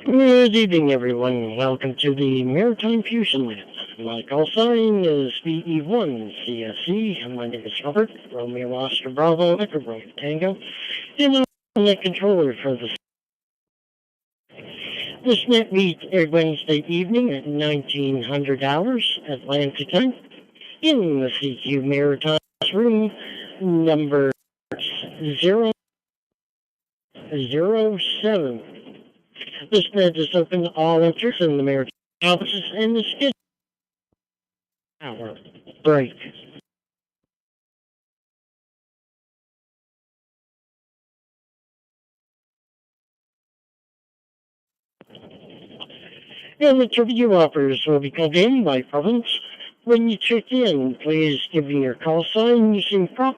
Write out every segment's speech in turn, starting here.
Good evening, everyone. Welcome to the Maritime Fusion Net. My call sign is VE1 CSE. My name is Robert, Romeo Oscar Bravo, Echo Bravo Tango, and I'm the controller for this net meets every Wednesday evening at 1900 hours Atlantic time in the CQ Maritime Room number 007. This net is open to all interests in the maritime offices and the schedule hour break. And the trivia offers will be called in by province. When you check in, please give me your call sign using prop.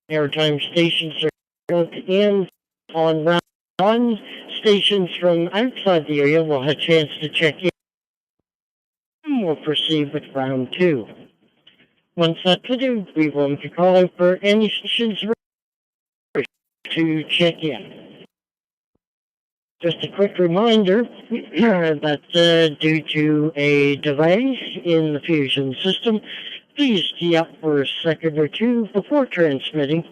Maritime stations are and on round one, stations from outside the area will have a chance to check in. We'll proceed with round two. Once that's due, we will call out for any stations to check in. Just a quick reminder that due to a delay in the fusion system, please key up for a second or two before transmitting.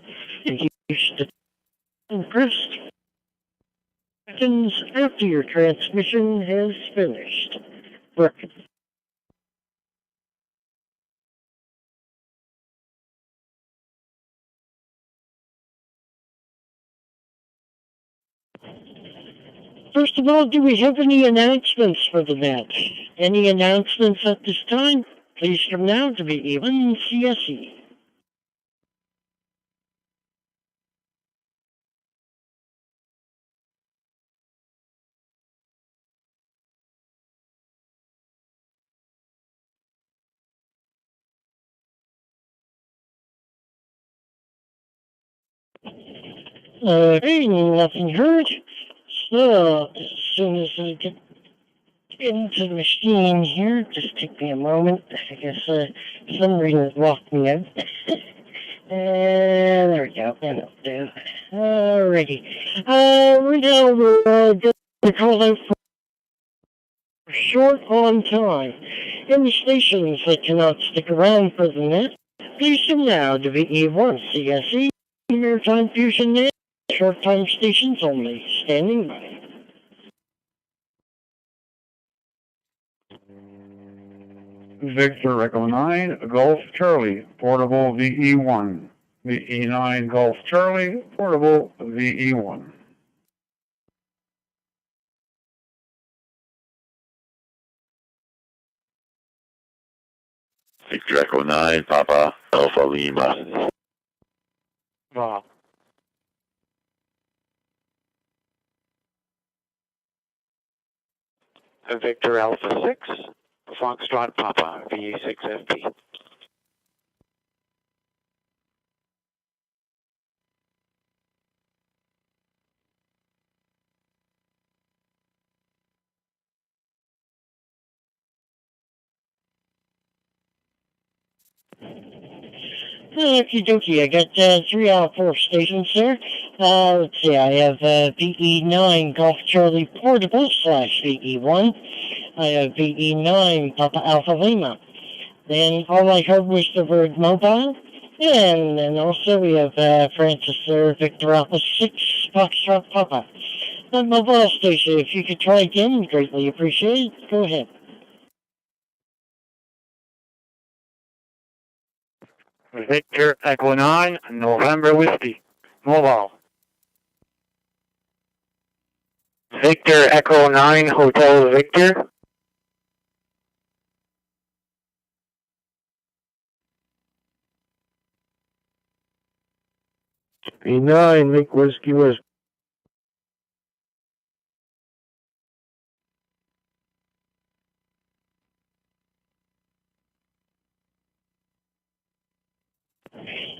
And use the first seconds after your transmission has finished. First of all, do we have any announcements for the net? Any announcements at this time? Please come now to be even CSE. Okay, nothing heard. So, as soon as I get into the machine here, just take me a moment. I guess some reason it locked me out. And there we go. That'll do. Alrighty. Right now we're going to call out for short on time. Any stations that cannot stick around for the net, please come now to VE1 CSE, Maritime Fusion Net, short time stations only, standing by. Victor Echo 9, Golf Charlie, portable VE1. VE9 Golf Charlie, portable VE1. Victor Echo 9, Papa Alpha Lima. Wow. Victor Alpha 6, Foxtrot Papa, VE6FP. Okie dokie, I got 3 out of 4 stations there. Let's see, I have VE9 Golf Charlie Portable / VE1. I have VE9 Papa Alpha Lima. Then all I heard was the word mobile. And then also we have Francis there, Victor Alpha 6 Foxtrot Papa. The mobile station, if you could try again, greatly appreciate it. Go ahead. Victor Echo 9, November Whiskey, mobile. Victor Echo 9, Hotel Victor. V9, Lake Whiskey Whiskey.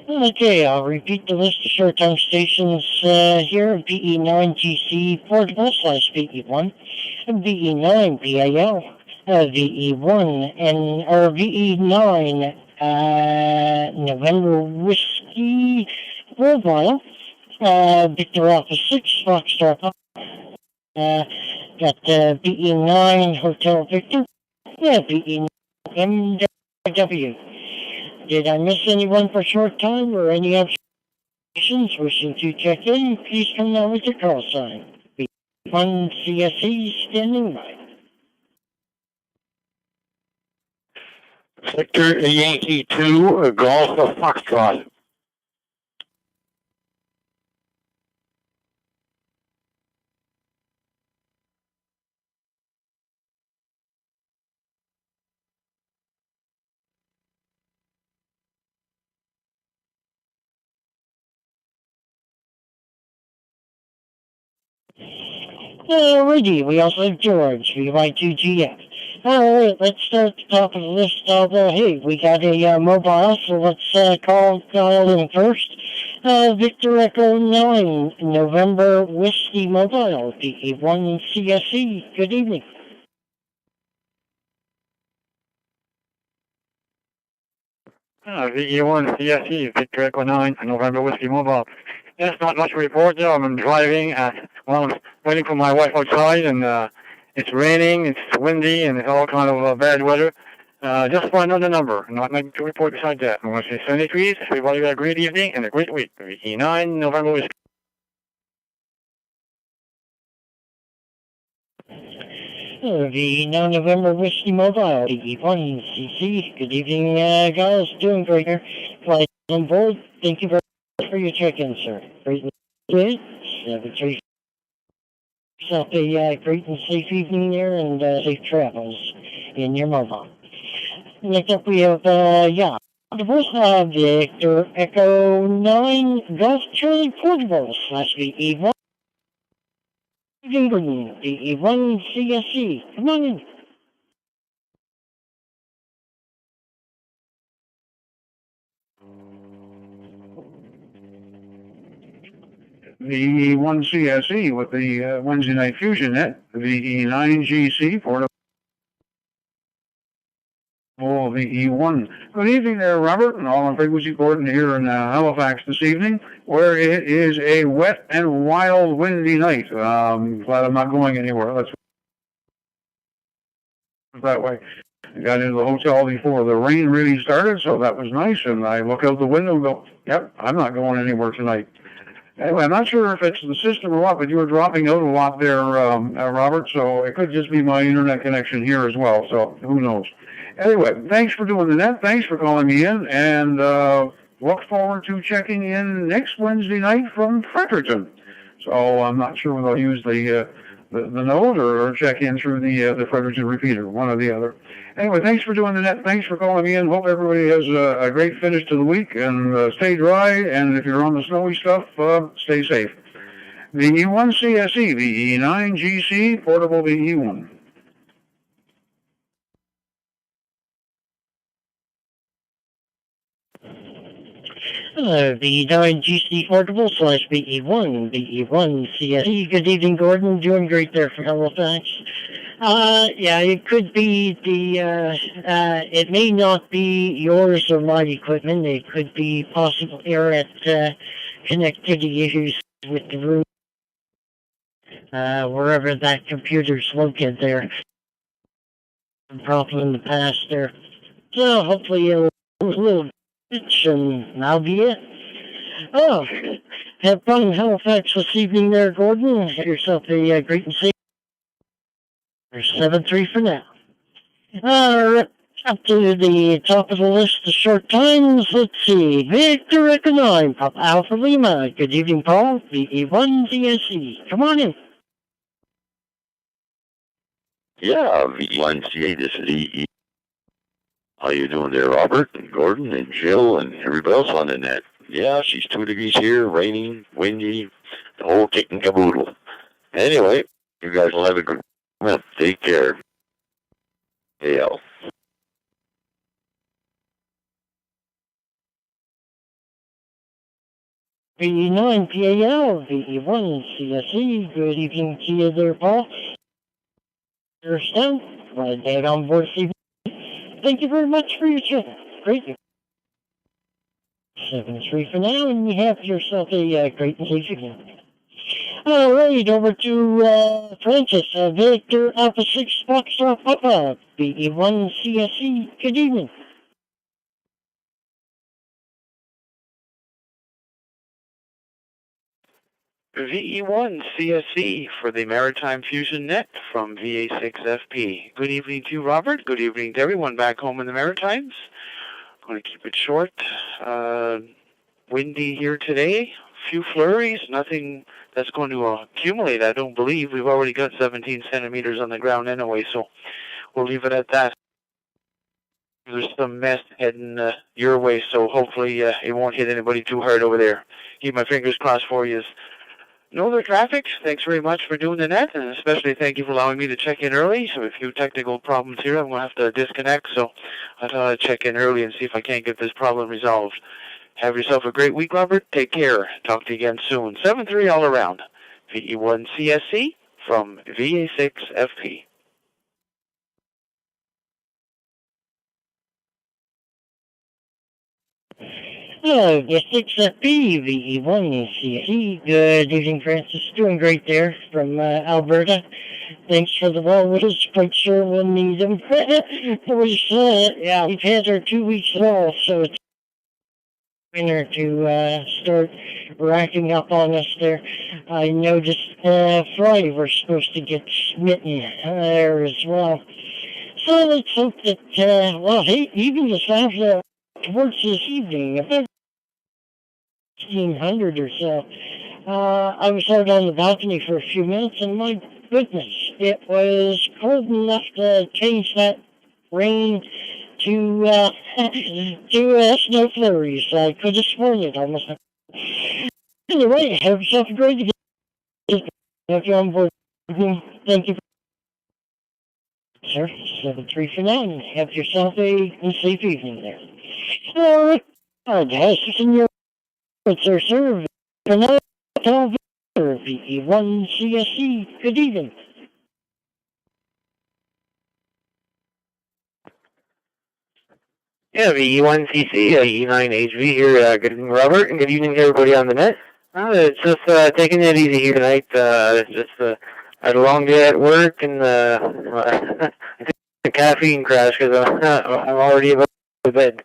Okay, I'll repeat the list of short-time stations here. VE9GC Portable / VE1, VE9 PAL, VE1, or VE9 November Whiskey Mobile, Victor Alpha 6 Foxtrot, got BE9 Hotel Victor. Yeah, BE9 MW. Did I miss anyone for a short time or any observations wishing to check in? Please come now with your call sign. B1 CSE standing by. Victor Yankee 2, Golf of Foxtrot. Alrighty, we also have George, VY2GF. Alright, let's start at the top of the list. Hey, we got a mobile, so let's dial in first. Victor Echo 9, November Whiskey Mobile, DE1 CSE. Good evening. VE1 CSE, Victor Echo 9, November Whiskey Mobile. There's not much to report there. I'm driving. I'm waiting for my wife outside, and it's raining, it's windy, and it's all kind of bad weather. Just for another number. Not nothing to report besides that. I want to say 73. Everybody got a great evening and a great week. VE9, November Whiskey. The November Whiskey Mobile, DE1 CC. Good evening, guys. Doing great here. Flight on board. Thank you very much for your check-in, sir. Great. 7-3. Yourself a great and safe evening there and safe travels in your mobile. Next up, we have, Victor Echo 9 Golf Charlie Portable / VE1. DE1 CSE. Come on in. The 1 CSE with the Wednesday Night Fusion Net, the E9 GC for the E1. Good evening there, Robert, and all on frequency Gordon here in Halifax this evening, where it is a wet and wild, windy night. Glad I'm not going anywhere. Let's that way. I got into the hotel before the rain really started, so that was nice. And I look out the window and go, yep, I'm not going anywhere tonight. Anyway, I'm not sure if it's the system or what, but you were dropping out a lot there, Robert, so it could just be my internet connection here as well, so who knows. Anyway, thanks for doing the net. Thanks for calling me in, and look forward to checking in next Wednesday night from Fredericton. So I'm not sure whether I'll use the node or check in through the Fredericton repeater, one or the other. Anyway, thanks for doing the net. Thanks for calling me in. Hope everybody has a great finish to the week, and stay dry, and if you're on the snowy stuff, stay safe. The E1 CSE, the E9 GC, portable VE1. The 9 GC Portable / BE1, BE1 CSE. Good evening, Gordon. Doing great there from Halifax. Yeah, it could be it may not be yours or my equipment. It could be possible error at connectivity issues with the room, wherever that computer's located there. Problem in the past there. So hopefully it'll and that'll be it. Oh, have fun in Halifax this evening there, Gordon. Have yourself a great and safe 7-3 for now. Up to the top of the list of short times. Let's see. Victor Echo 9, Papa Alpha Lima. Good evening, Paul. VE1 CSE. Come on in. Yeah, V1CA, this is EE. How you doing there, Robert and Gordon and Jill and everybody else on the net? Yeah, she's 2 degrees here, raining, windy, the whole kit and caboodle. Anyway, you guys will have a good one. Take care. AL. VE9 PAL, VE1 CSE. Good evening to you there, Paul. Understand? Glad to have on board this evening. Thank you very much for your chat. Great. 7-3 for now, and you have yourself a great and safe evening. All right, over to Francis, Victor Alpha 6 Foxtrot Papa, BE1 CSE. Good evening. VE1 CSE for the Maritime Fusion Net from VA6FP. Good evening to you, Robert. Good evening to everyone back home in the Maritimes. Going to keep it short. Windy here today. Few flurries. Nothing that's going to accumulate, I don't believe. We've already got 17 centimeters on the ground anyway, so we'll leave it at that. There's some mess heading your way, so hopefully it won't hit anybody too hard over there. Keep my fingers crossed for you. No other traffic. Thanks very much for doing the net, and especially thank you for allowing me to check in early. So a few technical problems here. I'm going to have to disconnect, so I thought I'd check in early and see if I can't get this problem resolved. Have yourself a great week, Robert. Take care. Talk to you again soon. 7-3 all around. VE1 CSE from VA6FP. Hello, the 6FP, VE1 CSE. Good evening, Francis. Doing great there from Alberta. Thanks for the walrus. Quite sure we'll need them. Yeah, we've had our 2 weeks off, so it's winter to start racking up on us there. I noticed Friday we're supposed to get smitten there as well. So let's hope that, well, hey, even this after towards this evening, about 1600 or so, I was out on the balcony for a few minutes, and my goodness, it was cold enough to change that rain to snow flurries. I could have sworn it almost. Anyway, have yourself a great day. If you're on board, thank you, sir. 7-3 for now, and have yourself a safe evening there. All right, guys, sir. For now, tell VE1 CSE. Good evening. Yeah, VE1CC, E9HV here. Good evening, Robert, and good evening to everybody on the net. It's just taking it easy here tonight. Just had a long day at work, and I think a caffeine crash because I'm already about to bed.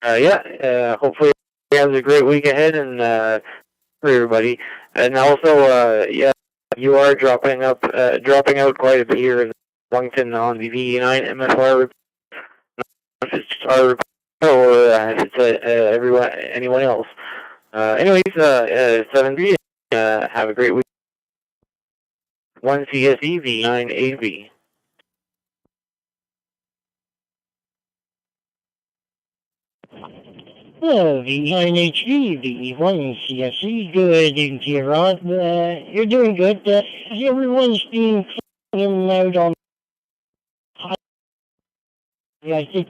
Hopefully you have a great week ahead, and for everybody. And also, you are dropping out quite a bit here in Wellington on the VE9 MFR. If it's our or if it's anyone else. Anyways, 7-3. Have a great week. 1 CSE V9 AV. Hello, V9HV, V1 CSE. Good evening to you, Rod. You're doing good. Everyone's being in and out on. I think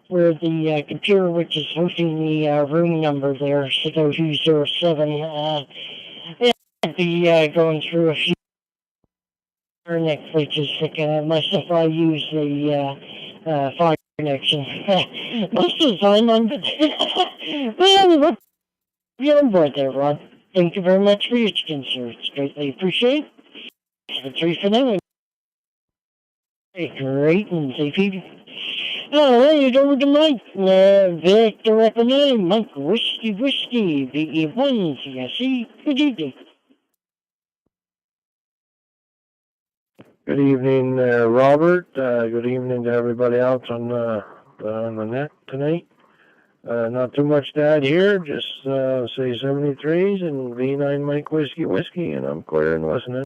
where the computer which is hosting the room number there, 60207, be going through a few internet glitches. Myself, I use the fire connection. Most of the time I'm good. Well, you're on board there, Rod. Thank you very much for your skin, sir. It's greatly appreciated. 7-3 for now. Great and safe evening. Alright, over to Mike. Victor Echo 9, Mike Whiskey, VE1 CSE. Good evening. Good evening, Robert. Good evening to everybody else on the net tonight. Not too much to add here. Just say 73s and V9 Mike Whiskey, and I'm clear and listening.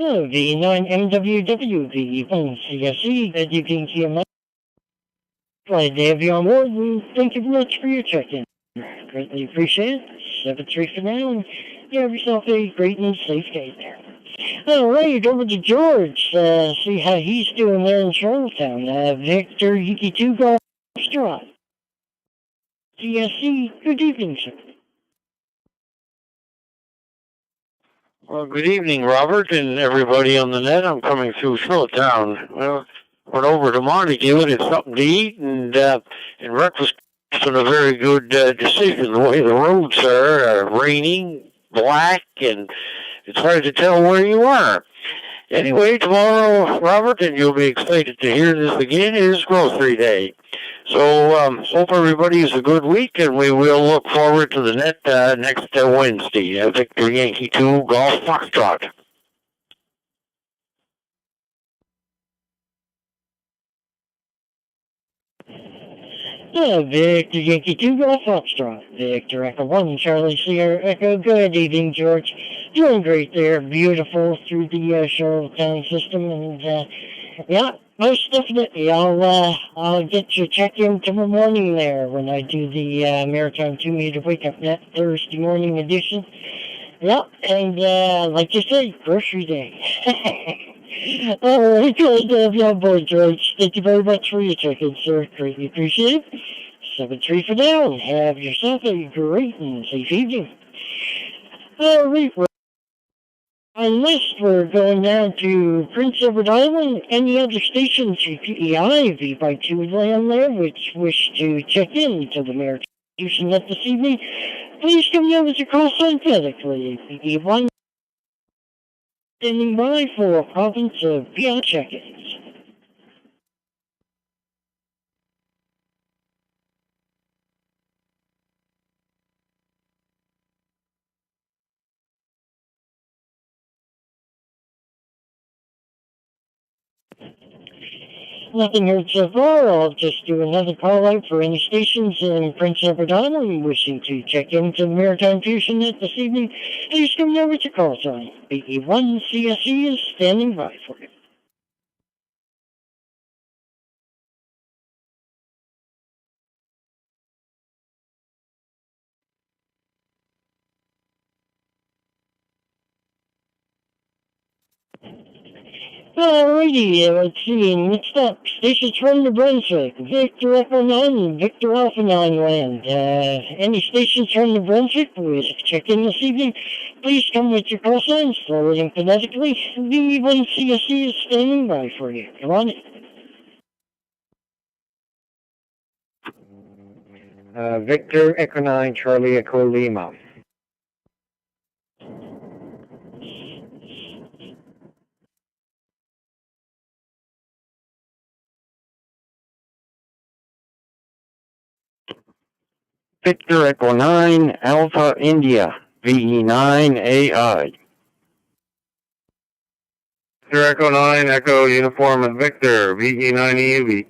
Hello, V9 MWW, V1 CSE. Good evening to you, Mike. Glad to have you on board, and thank you very much for your check-in. Greatly appreciate it. 7-3 for now, and you have yourself a great and safe day there. Alright, over to George. See how he's doing there in Charlottetown. Victor Yuki 2 Golf Straw. CSE, good evening, sir. Well, good evening, Robert, and everybody on the net. I'm coming through Charlottetown. Well, went over to Montague and had something to eat and breakfast It's been a very good decision. The way the roads are raining, black, and it's hard to tell where you are. Anyway, tomorrow, Robert, and you'll be excited to hear this again, is Grocery Day. So, hope everybody has a good week, and we will look forward to the net next Wednesday. Victor Yankee 2 Golf Foxtrot. Yeah, Victor Yankee 2 Golf Foxtrot. Victor Echo 1, Charlie Sierra Echo. Good evening, George. Doing great there. Beautiful through the Charlotte County system. And, yeah, most definitely. I'll get your check-in tomorrow morning there when I do the Maritime 2-meter wake-up net Thursday morning edition. Yeah, and like you said, Grocery Day. All right, good. Yeah, boy, George. Thank you very much for your check-in, sir. Greatly appreciate it. 7-3 for now. Have yourself a great and safe evening. All right, unless we're going down to Prince Edward Island, any other stations PEI V52 land there which wish to check in to the Maritime Fusion Net this evening, please come down with your call sign phonetically. PE1 standing by for province of PI check-ins. Nothing heard so far. I'll just do another call out for any stations in Prince Edward Island wishing to check into the Maritime Fusion Net this evening. Please come down with your call sign. BE1 CSE is standing by for you. Alrighty, let's see. Next up, stations from New Brunswick. Victor Echo 9, Victor Alpha 9 land. Any stations from New Brunswick wish to check in this evening, please come with your call signs, forwarding phonetically. V1 CSE is standing by for you. Come on in. Victor Echo 9, Charlie Echo Lima. Victor Echo 9, Alpha India, VE9 AI. Victor Echo 9, Echo Uniform and Victor, VE9 EUV.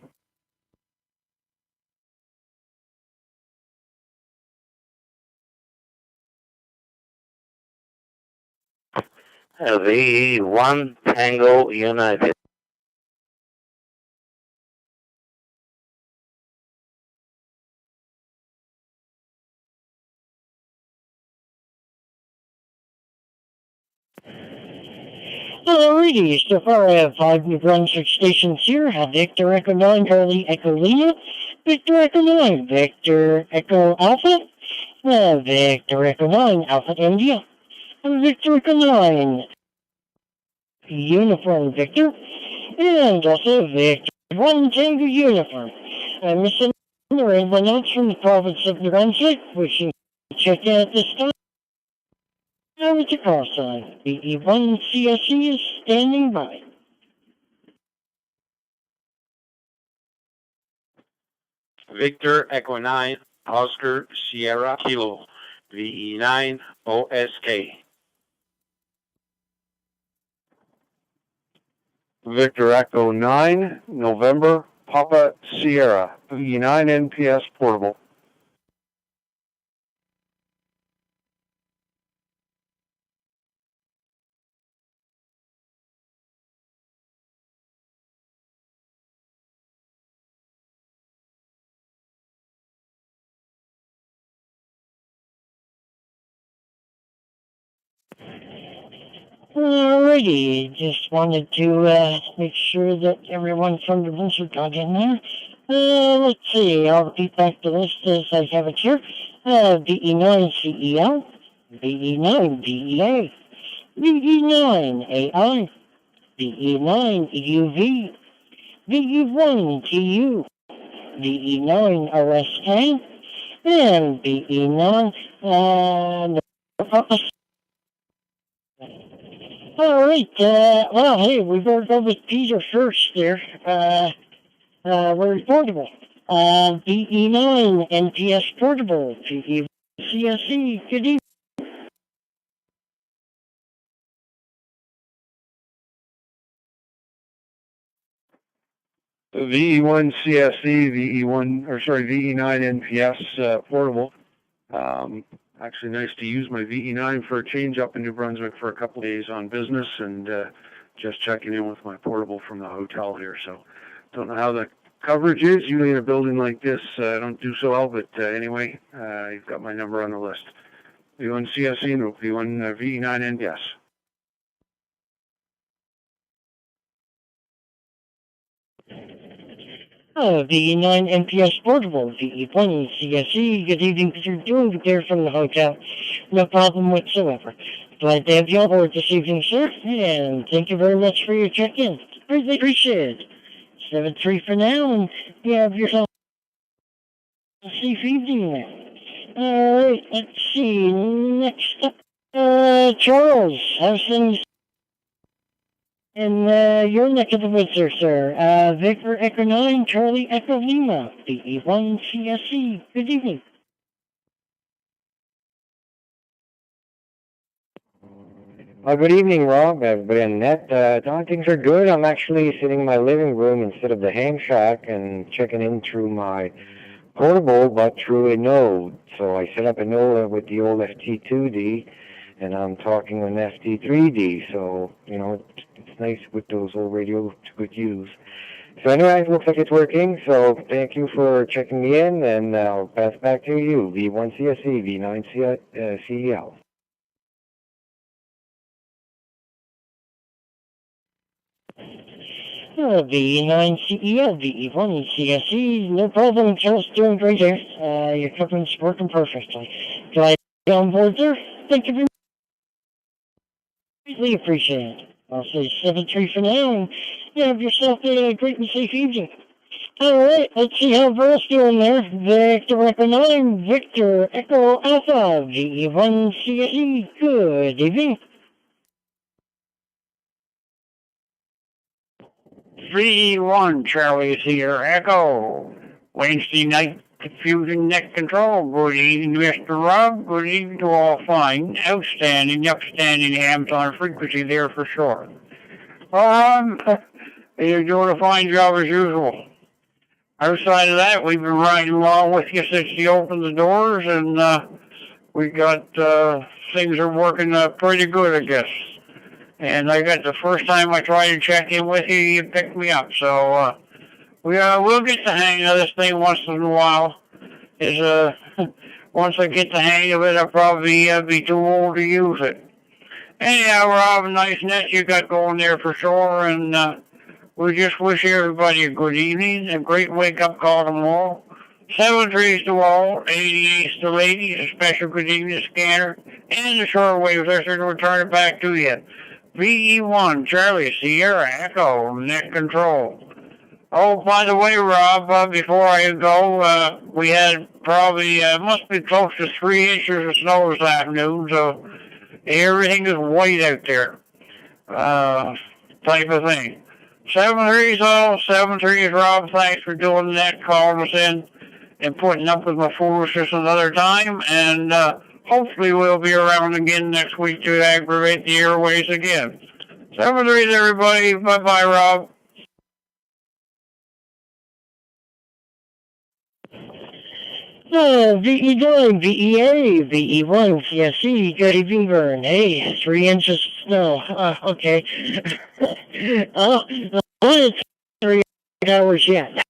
VE1 Tango United. Alrighty, so far I have 5 New Brunswick stations here. Victor Echo 9, Charlie Echo Lima, Victor Echo 9, Victor Echo Alpha, Victor Echo 9, Alpha India, Victor Echo 9, Uniform Victor, and also Victor 1 Tango Uniform. I'm missing anyone else from the province of New Brunswick wishing to check in at this time. Now with your call sign. BE1 CSE is standing by. Victor Echo 9, Oscar Sierra Kilo, VE9 OSK. Victor Echo 9, November Papa Sierra, VE9 NPS Portable. Alrighty, just wanted to make sure that everyone from the Brunswick got in there. Let's see, I'll repeat back the list as I have it here. BE9 CEL, BE9 DEA, BE9 AI, BE9 EUV, BE1 TU, VE9 OSK, and VE9, Alright, well, hey, we better go with Peter first there. We're portable. VE9 NPS portable. VE CSE, good evening. VE1 CSE, VE9 NPS portable. Actually nice to use my VE9 for a change up in New Brunswick for a couple of days on business, and just checking in with my portable from the hotel here. So don't know how the coverage is. Usually in a building like this, I don't do so well, but anyway, you've got my number on the list. V1 CSE and V1 VE9 NPS. VE9 NPS portable, VE1 CSE, good evening, Peter Doing there from the hotel. No problem whatsoever. Glad to have you on board this evening, sir, and thank you very much for your check-in. Greatly appreciated. 7-3 for now, and you have yourself a safe evening there. Alright, let's see, next up, Charles, how's things in your neck of the woods there, sir? Victor Echo 9, Charlie Echo Lima, VE1 CSE, good evening. Good evening, Rob, everybody on net. Things are good. I'm actually sitting in my living room instead of the ham shack and checking in through my portable, but through a node. So I set up a node with the old FT2D, and I'm talking on FT3D. So, you know, it's nice with those old radios to good use. So anyway, it looks like it's working. So thank you for checking me in, and I'll pass back to you. V1 CSE, V9 CEL. VE9 CEO, VE1 CSE, no problem, Charles, doing great there. Your coverage working perfectly. Glad you're on board there. Thank you very much. Greatly appreciate it. I'll say 7-3 for now, and you have yourself a great and safe evening. Alright, let's see how Verl's doing there. Victor Echo 9, Victor Echo Alpha, VE1 CSE, good evening. VE1 Charlie Sierra Echo. Wednesday night Fusion Net Control. Good evening, Mr. Rob. Good evening to all fine, outstanding, upstanding hams on frequency there for sure. You're doing a fine job as usual. Outside of that, we've been riding along with you since you opened the doors, and we got things are working pretty good, I guess. And I got the first time I tried to check in with you, you picked me up. So we'll get the hang of this thing once in a while. Once I get the hang of it, I'll probably be too old to use it. Anyhow, Rob, nice net you got going there for sure, and we just wish everybody a good evening, a great wake-up call tomorrow. 7-3s to all, 88s to ladies, a special good evening to Scanner, and the shortwaves. I should return it back to you. VE1, Charlie, Sierra, Echo, Net Control. Oh, by the way, Rob, before I go, we had probably, must be close to 3 inches of snow this afternoon, so everything is white out there, type of thing. 7-3s all, 7-3s, Rob, thanks for doing that, calling us in and putting up with my foolishness another time, and hopefully we'll be around again next week to aggravate the airways again. 7-3s, everybody. Bye-bye, Rob. VE9, VEA, VE1, CSE, good evening, Vern. Hey, 3 inches of snow. Okay. It's 3 hours yet.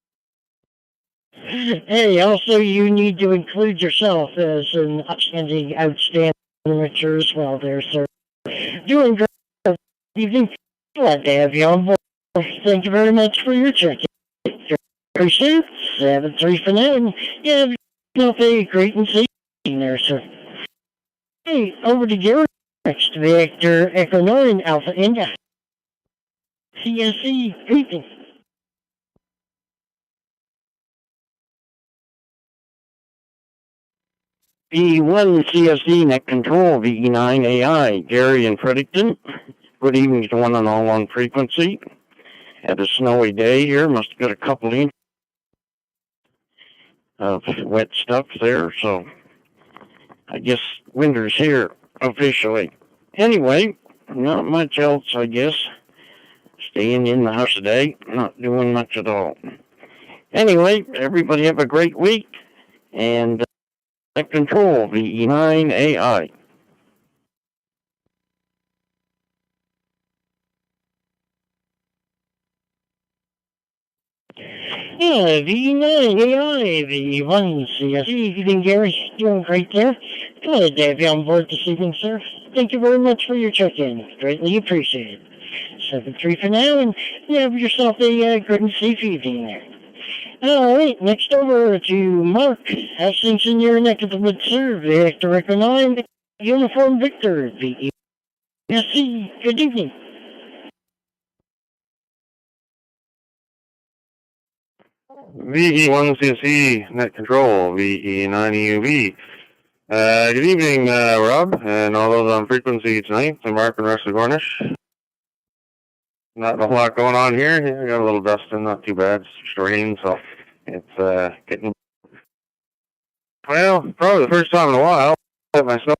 Hey, also you need to include yourself as an outstanding amateur as well there, sir. Doing great. Evening. Glad to have you on board. Thank you very much for your check. Appreciate it. 7-3 for now. And yeah, yourself a great and safe evening there, sir. Hey, over to Gary next. Victor Echo 9 Alpha India. CSE, greeting. VE1 CSD Net Control, VE9 AI, Gary in Fredericton. Good evening to one and all on frequency. Had a snowy day here, must have got a couple inches of wet stuff there, so I guess winter's here officially. Anyway, not much else, I guess. Staying in the house today, not doing much at all. Anyway, everybody have a great week, and control VE9 AI. Yeah, VE9 AI, VE1 CSD. Evening, Gary. Doing great there. Glad to have you on board this evening, sir. Thank you very much for your check-in. Greatly appreciated. 7-3 for now, and you have yourself a good and safe evening there. All right, next over to Mark. How's things in your neck of the woods, sir? Victor 9, Uniform Victor, VE. Merci. Good evening. VE1 CSE Net Control, VE9 EUV. Good evening, Rob, and all those on frequency tonight. I'm Mark and Russell Gornish. Not a lot going on here. Yeah, I got a little dusting, not too bad. It's just rain, so it's getting. Well, probably the first time in a while that my snow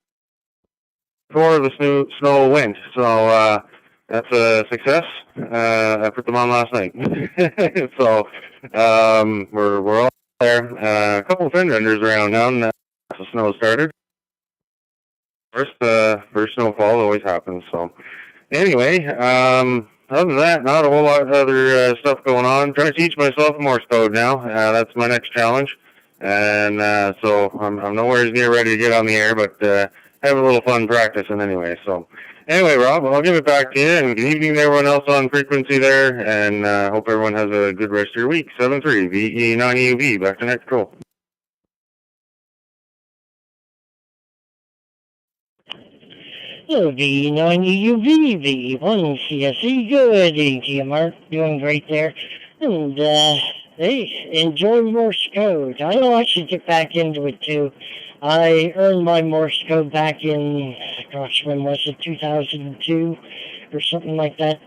before the snow went. So that's a success. I put them on last night. So we're all there. A couple of fender enders around now, and the snow started. First snowfall always happens. So anyway, other than that, not a whole lot of other stuff going on. Trying to teach myself Morse code now. That's my next challenge. And so I'm nowhere near ready to get on the air, but have a little fun practicing anyway. So anyway, Rob, I'll give it back to you. And good evening to everyone else on frequency there. And hope everyone has a good rest of your week. 7-3, VE9 EUV, back to Net Control. Hello, VE9 EUV, VE1 CSE. Good evening to you, Mark. Doing great there. And, hey, enjoy Morse code. I know I should get back into it, too. I earned my Morse code back in, gosh, when was it, 2002 or something like that.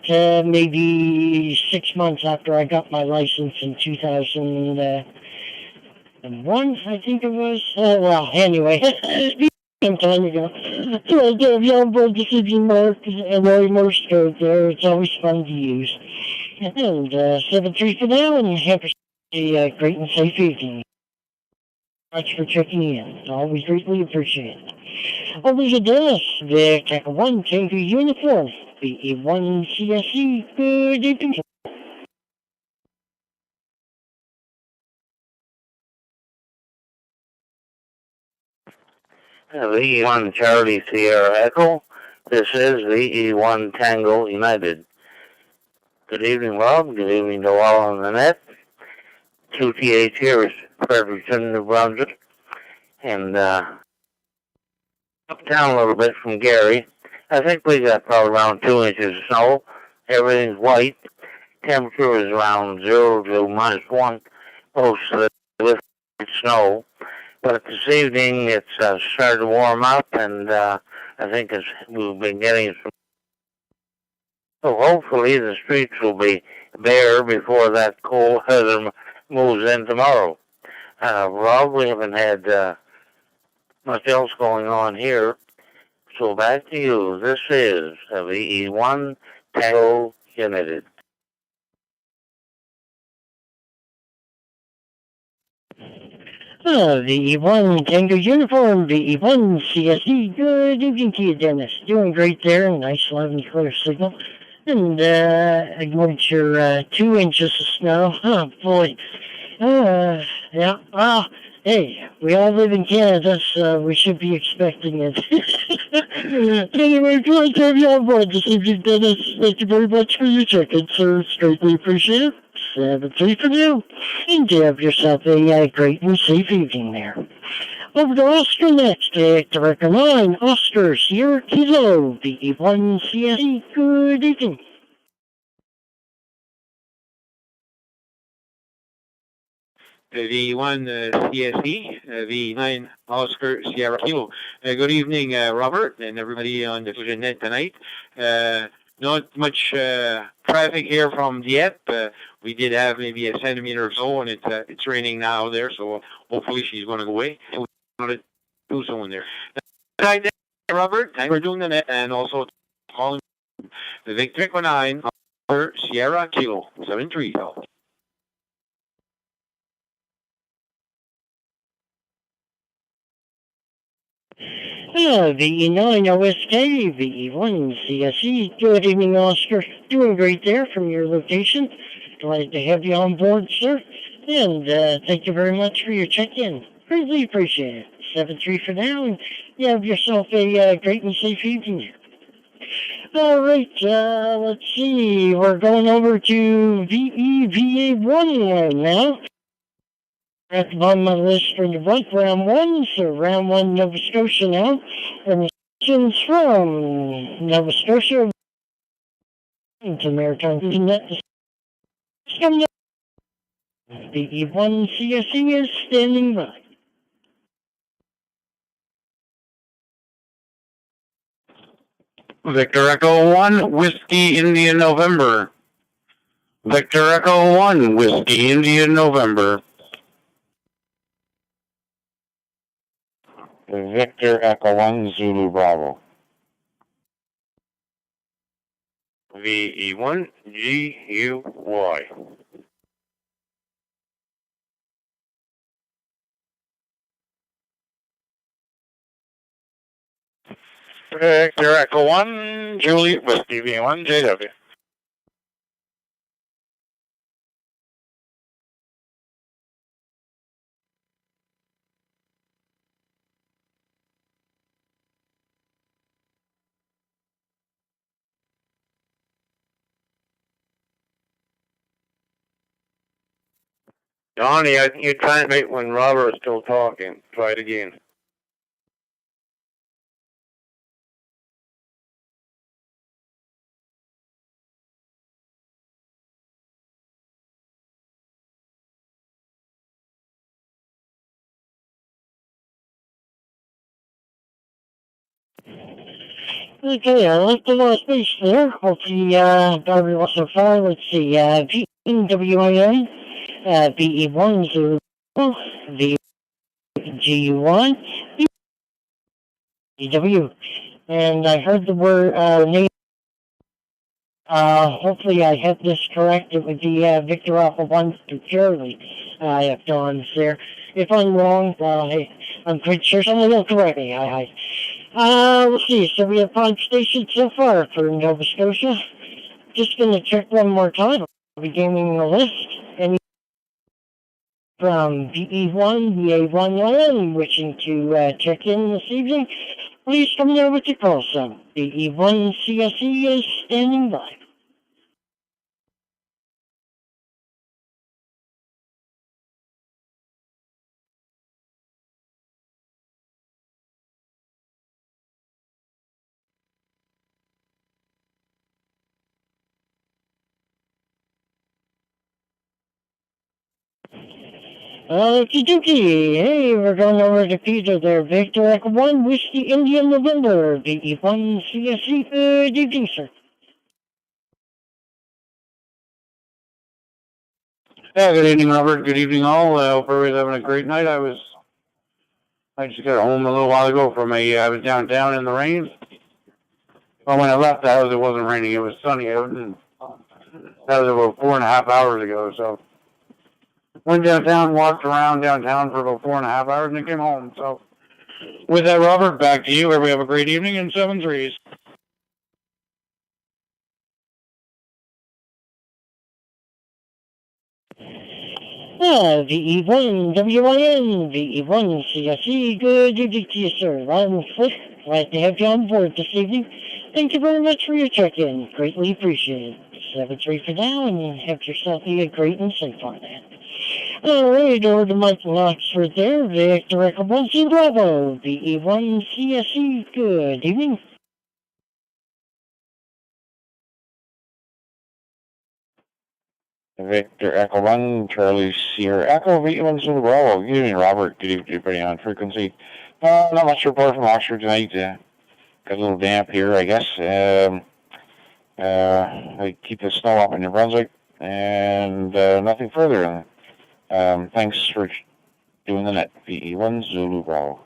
Maybe 6 months after I got my license in 2001, I think it was. Well, anyway. Some time ago. So I have you on board this evening, Mark, and all Morse code there. It's always fun to use. And 7-3 for now, and have a great and safe evening. Thanks for checking in. Always greatly appreciated. Over to Dennis, the Tech 1 Tango Uniform, VE1 CSE. Good evening. VE1 Charlie Sierra Echo. This is VE1 Tango United. Good evening, Rob. Good evening to all on the net. 2TH here is Fredericton, New Brunswick. And uptown a little bit from Gary. I think we got probably around 2 inches of snow. Everything's white. Temperature is around 0 to -1. Most of it with snow. But this evening it's started to warm up, and I think we've been getting some. So hopefully the streets will be bare before that cold weather moves in tomorrow. Rob, we haven't had much else going on here. So back to you. This is VE1 Tango United. VE1 Tango Uniform, VE1 CSE. Good evening to you, Dennis. Doing great there. Nice, loud and clear signal. And acknowledge your 2 inches of snow. Oh, boy. Yeah. Well, hey, we all live in Canada, so we should be expecting it. Anyway, glad to have you on board this evening, Dennis. Thank you very much for your check-in, sir. It's greatly appreciated. 7-3 for you. And you have yourself a great and safe evening there. Over to Oscar next. Director 9, Oscar, Sierra Kilo, VE1 CSE. Good evening. V1 CSE, V9 Oscar Sierra Kilo. Good evening, Robert, and everybody on the Fusion Net tonight. Not much traffic here from Dieppe. We did have maybe a centimeter or so, and it's raining now there, so hopefully she's going to go away. And we're going to do someone there. Hi, Robert. Thanks for doing the net, and also calling the Victor 9 Oscar Sierra Kilo 73. VE9 OSK, VE1 CSE. Good evening, Oscar. Doing great there from your location. Glad to have you on board, sir. And thank you very much for your check-in. Greatly appreciate it. 7-3 for now, and you have yourself a great and safe evening. All right, let's see. We're going over to VEVA1 right now. On my list for the round one, so round one Nova Scotia now. And questions from Nova Scotia to Maritime Fusion Net. The E1 CSE is standing by. Victor Echo 1, Whiskey India November. Victor Echo 1, Whiskey India November. Victor Echo 1, Zulu Bravo. VE1 GUY. Victor Echo 1, Juliet Whiskey V1 JW. Donnie, I think you try it when Robert was still talking. Try it again. Okay, I like the little space there. Hopefully, got every one so far. Let's see, VWIN, VE1 Zulu, VGU1, VW. And I heard the word, name. Hopefully I have this correct. It would be, Victor Alpha 1 to Charlie. I have Dawn's there. If I'm wrong, hey, I'm pretty sure someone will correct me. Let's see. So we have 5 stations so far for Nova Scotia. Just gonna check one more time. Beginning the list. And from VE1, VA1 land, wishing to check in this evening, please come there with your call sign. VE1 CSE is standing by. Okie dokie. Hey, we're going over to Peter there. Victor Echo 1, Whiskey India November. VE1 CSE. Good evening, sir. Yeah, good evening, Robert. Good evening, all. Hope everybody's having a great night. I just got home a little while ago I was downtown in the rain. Well, when I left the house, it wasn't raining. It was sunny out, and that was about 4.5 hours ago, so went downtown, walked around downtown for about 4.5 hours, and then came home. So, with that, Robert, back to you. Everybody have a great evening and 7-3s. VE1 WIN, VE1 CSE. Good evening to you, sir. I'm Flick. Glad to have you on board this evening. Thank you very much for your check-in. Greatly appreciated. 7-3 for now, and have yourself a great and safe on that. Alright, over to Mike Knoxford there. Victor Echo 1 Bravo, VE1 CSE. Good evening. Victor Echo 1, Charlie Sierra Echo, V1 Zulu Bravo. Good evening, Robert. Good evening, everybody on frequency. Not much report from Oxford tonight. Got a little damp here, I guess. I keep the snow up in New Brunswick, and nothing further. Thanks for doing the net. VE1 Zulu Bravo.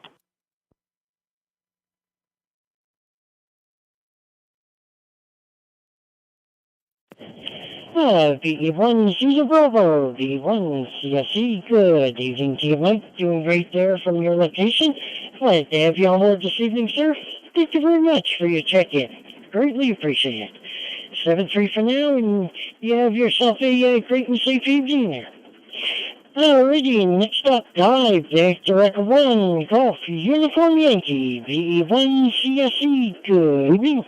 VE1 Zulu Bravo, V1 CSE, good evening to you, Mike. Doing great there from your location. Glad to have you on board this evening, sir. Thank you very much for your check-in. Greatly appreciate it. 7-3 for now, and you have yourself a great and safe evening there. Alrighty, next up, dive, Victor Echo 1, Golf, Uniform Yankee, VE1 CSE, good evening.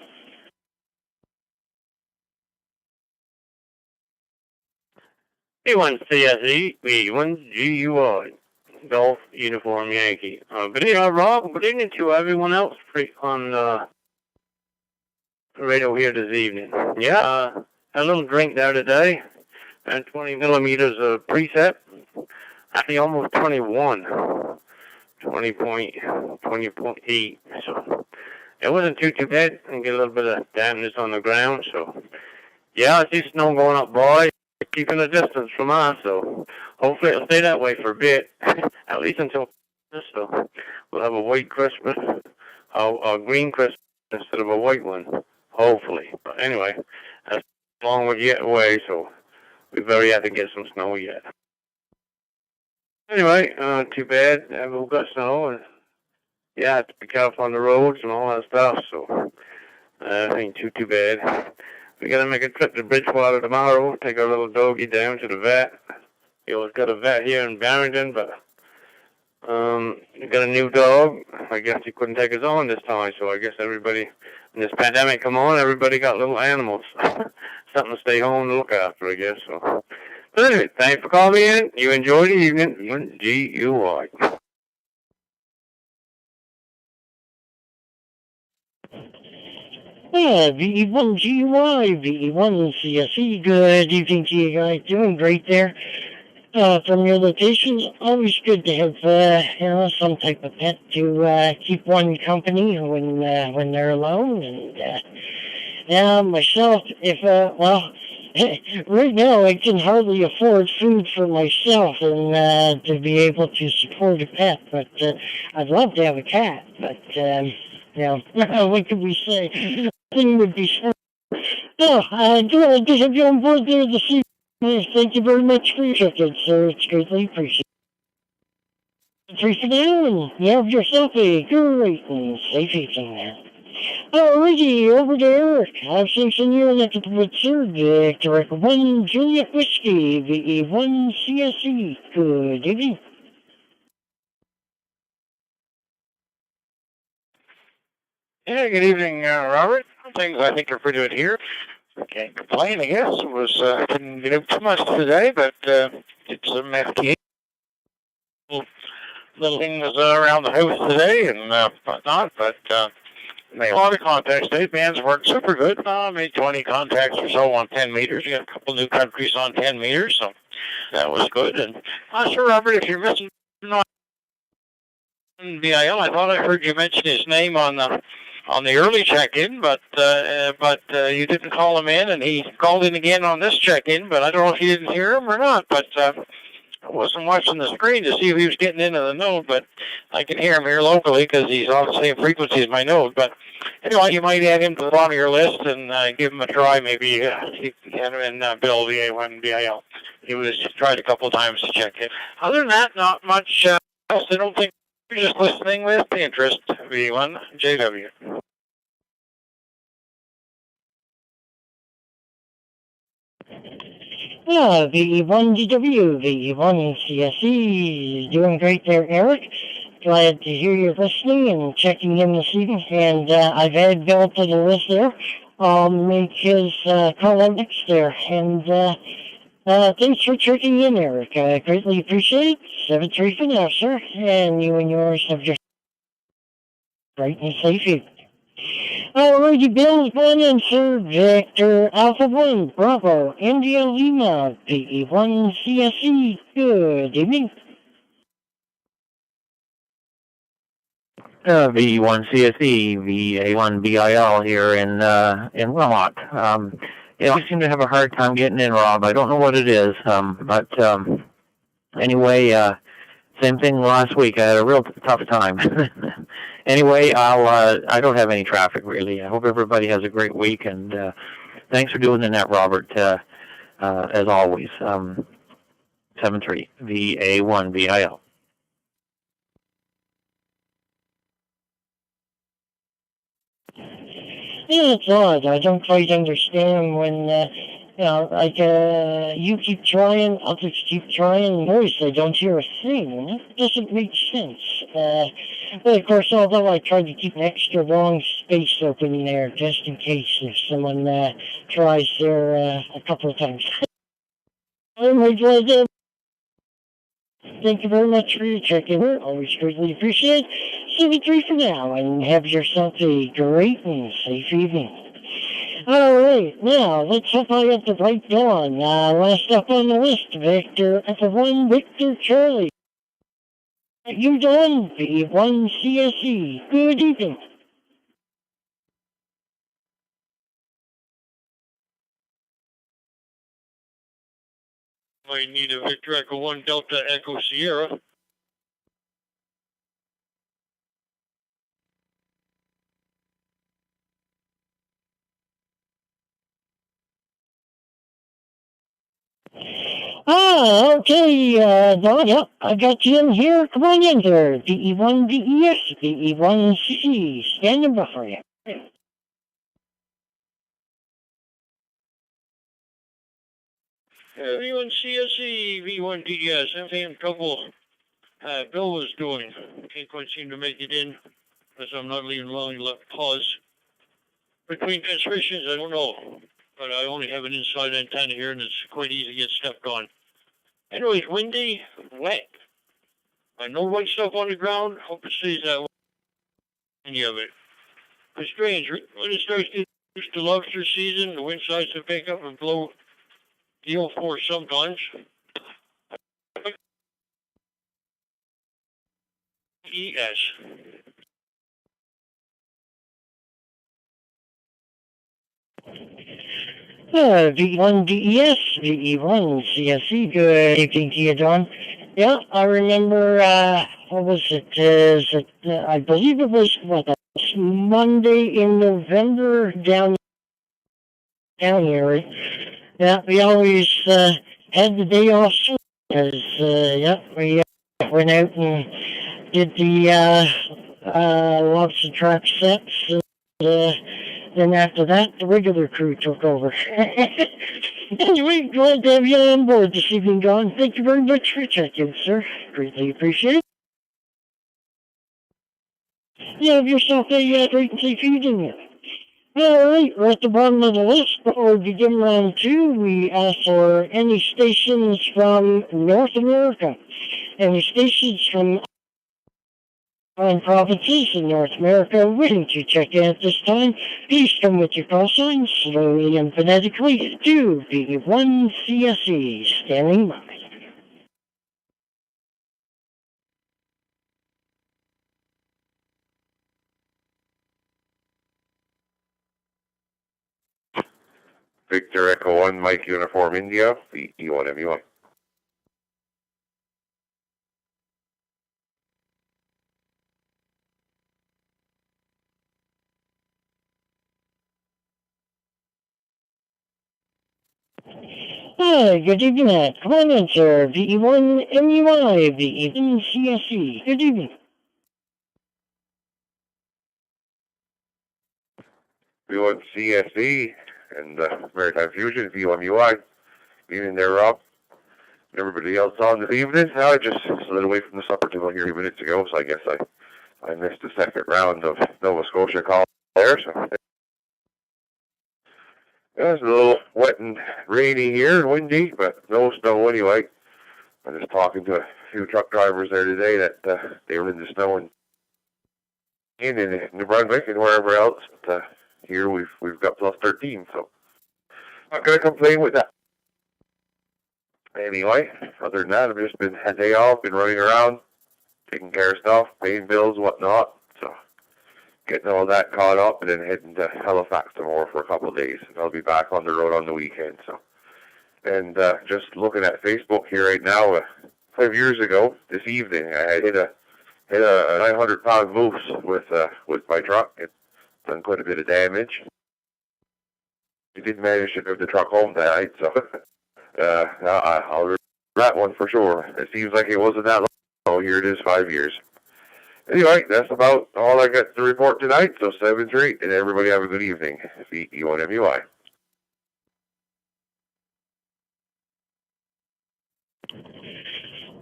V1 CSE, V1 GUI, Golf Uniform Yankee. Good evening, Rob. Good evening to everyone else on the radio here this evening. Yeah, had a little drink there today, and 20 millimeters of preset. Actually, almost 21, 20.8. So it wasn't too bad. And get a little bit of dampness on the ground. So yeah, I see snow going up by, keeping a distance from us. So hopefully it'll stay that way for a bit, at least until Christmas. So we'll have a white Christmas, a green Christmas instead of a white one. Hopefully. But anyway, that's a long way yet away, so we very have to get some snow yet. Anyway, too bad. We've got snow, and yeah, have to be careful on the roads and all that stuff, so ain't too bad. We gotta make a trip to Bridgewater tomorrow, take our little doggy down to the vet. He always got a vet here in Barrington, but he got a new dog. I guess he couldn't take his own this time, so I guess everybody, when this pandemic come on, everybody got little animals. Something to stay home to look after, I guess. So, but anyway, thanks for calling me in. You enjoy the evening. GUI. Yeah, VE1 GUI, VE1 CSE, good evening to you guys. Doing great there. From your location, always good to have, some type of pet to keep one company when they're alone. And myself, right now I can hardly afford food for myself and to be able to support a pet. But I'd love to have a cat. But what can we say? Nothing would be smart. No, glad to have you on board there this evening. Thank you very much for your check-in, sir. It's greatly appreciated. 3 for now, and you have yourself a great and safe evening there. Alrighty, over to Eric. I've seen you elected with Sir Victor Echo 1 Juliet Whiskey, VE1 CSE. Good evening. Yeah, good evening, Robert. Things I think are pretty good here. I can't complain, I guess. It was, didn't get up too much today, but did some FTA. Little things around the house today and whatnot, but made a lot of contacts today. Bands worked super good. Made 20 contacts or so on 10 meters. We got a couple new countries on 10 meters, so that was good. And not sure, Robert, if you're missing VIL. I thought I heard you mention his name on the early check-in, but you didn't call him in, and he called in again on this check-in, but I don't know if you didn't hear him or not, but I wasn't watching the screen to see if he was getting into the node, but I can hear him here locally because he's on the same frequency as my node. But anyway, you might add him to the bottom of your list and give him a try, maybe he can and Bill VA1 VIL. He was tried a couple of times to check in. Other than that, not much else. I don't think we're just listening with interest. V1 JW. VE1 DW, VE1 CSE, doing great there, Eric. Glad to hear you're listening and checking in this evening. And I've added Bill to the list there. I'll make his call out next there. And thanks for checking in, Eric. I greatly appreciate it. 7-3 for now, sir. And you and yours have just great and safe evening. Alrighty, Bill's one answer, Victor Alpha 1, Bravo, India Lima, PE1 CSE, good evening. V1 CSE, VA1 BIL here in Wilmot. I seem to have a hard time getting in, Rob. I don't know what it is, but anyway, same thing last week. I had a real tough time. Anyway, I don't have any traffic really. I hope everybody has a great week, and thanks for doing the net, Robert. As always, 73 VA1 BIL. Yeah, it's odd. I don't quite understand when, you keep trying, others keep trying, notice I don't hear a thing. It doesn't make sense. But of course, although I try to keep an extra long space open there, just in case if someone tries there a couple of times. Anyway, thank you very much for your check-in. Always greatly appreciate it. 73 for now, and have yourself a great and safe evening. Alright, now, let's hope I have the right Dawn. Last up on the list, Victor F1, Victor Charlie. You Dawn, B1 CSE. Good evening. Might need a Victor Echo 1 Delta Echo Sierra. Okay, Dawn, yep, I got you in here. Come on in there. DE1 DES, DE1 CC, standing by for you. V1 CSE, V1 DES, I'm having trouble. Bill was doing. Can't quite seem to make it in, because I'm not leaving long left pause. Between transmissions, I don't know. But I only have an inside antenna here, and it's quite easy to get stepped on. Anyways, windy, wet. No white stuff on the ground. Hope it stays that way. Any of it. It's strange. When it starts to reach the lobster season, the wind starts to pick up and blow the 04 sometimes. ES. V1 DES, VE1 CSE, good evening to you, Dawn. Yeah, I remember, what was it, I believe it was, Monday in November down here, right? Yeah, we always, had the day off, because, we went out and did the, lobster trap sets, and, then after that, the regular crew took over. Anyway, glad to have you on board this evening, John. Thank you very much for checking, sir. Greatly appreciate it. You have yourself a great and safe evening. Alright, we're at the bottom of the list. Before we begin round 2, we ask for any stations from North America. Any stations from provinces in North America wishing to check in at this time, please come with your call sign slowly and phonetically to V1 CSE, standing by. Victor Echo 1, Mike Uniform India, VE1 MUI. Hi, good evening. Come on in, sir. VE1 MUI, VE1 CSE. Good evening. V1 CSE and Maritime Fusion, V1 MUI. Evening there, Rob. And everybody else on this evening. I just slid away from the supper table here a few minutes ago, so I guess I missed the second round of Nova Scotia call there. So it's a little wet and rainy here and windy, but no snow anyway. I was just talking to a few truck drivers there today that they were in the snow in New Brunswick and wherever else. But, here we've got plus 13, so not gonna complain with that. Anyway, other than that, I've just been had a day off, been running around, taking care of stuff, paying bills, whatnot. So getting all that caught up, and then heading to Halifax tomorrow for a couple of days. And I'll be back on the road on the weekend. So, and just looking at Facebook here right now, 5 years ago this evening, I had hit a 900-pound moose with my truck. It done quite a bit of damage. We did manage to drive the truck home that night, so I'll regret that one for sure. It seems like it wasn't that long. Oh, here it is, 5 years. Anyway, that's about all I got to report tonight. So 7-3, and everybody have a good evening. VE1MUI.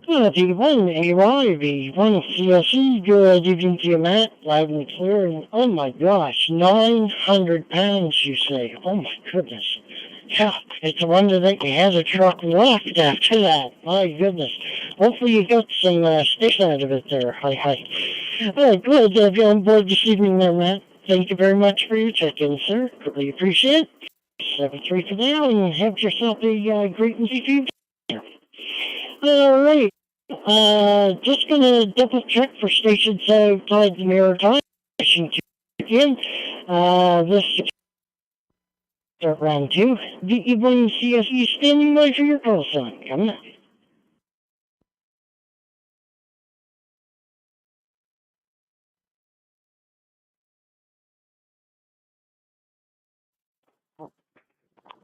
V1AY, V1CSE, good evening to you, Matt, loud and clear, and oh my gosh, 900 pounds, you say. Oh my goodness. Yeah, it's a wonder that you had a truck left after that. My goodness. Hopefully you got some sticks out of it there. Hi. Well, glad to have you on board this evening there, Matt. Thank you very much for your check-in, sir. Greatly appreciate it. 7-3 for now, and have yourself a great and safe evening. All right. Just gonna double check for stations outside the Maritime. Again, this start round 2. VE1 CSE standing by for your call sign. Coming up.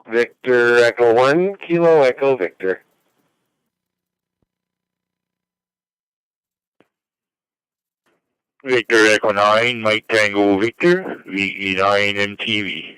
Victor Echo 1, Kilo Echo Victor. Victor Echo 9, Mike Tango Victor, VE9 MTV.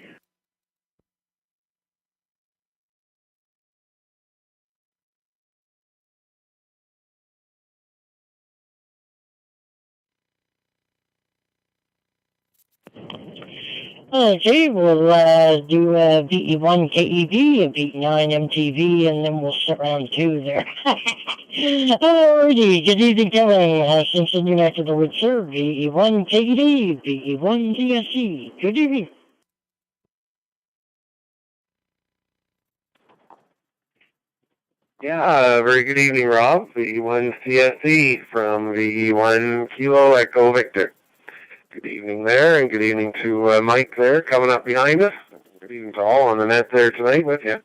Okay, we'll do VE1 KEV and VE9 MTV, and then we'll sit round 2 there. Alrighty, good evening, Kevin. Simpson, you after the wood, sir. VE1 KEV, VE1 TSC. Good evening. Yeah, very good evening, Rob. VE1 CSE from VE1 Kilo Echo Victor. Good evening there, and good evening to Mike there coming up behind us. Good evening to all on the net there tonight with you.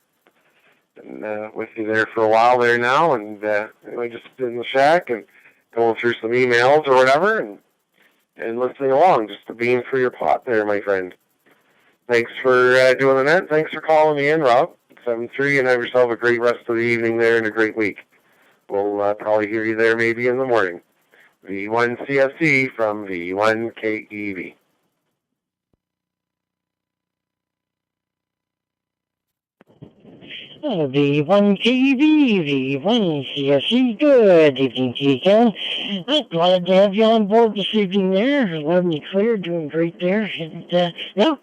Been with you there for a while there now, and anyway, just in the shack and going through some emails or whatever, and listening along, just to being for your pot there, my friend. Thanks for doing the net. Thanks for calling me in, Rob. 7-3, and have yourself a great rest of the evening there and a great week. We'll probably hear you there maybe in the morning. V1 CSE from V1 KEV. V1 KEV, V1 CSE, good evening to you, Ken. Glad to have you on board this evening there. Loud and clear, doing great there. And, yeah,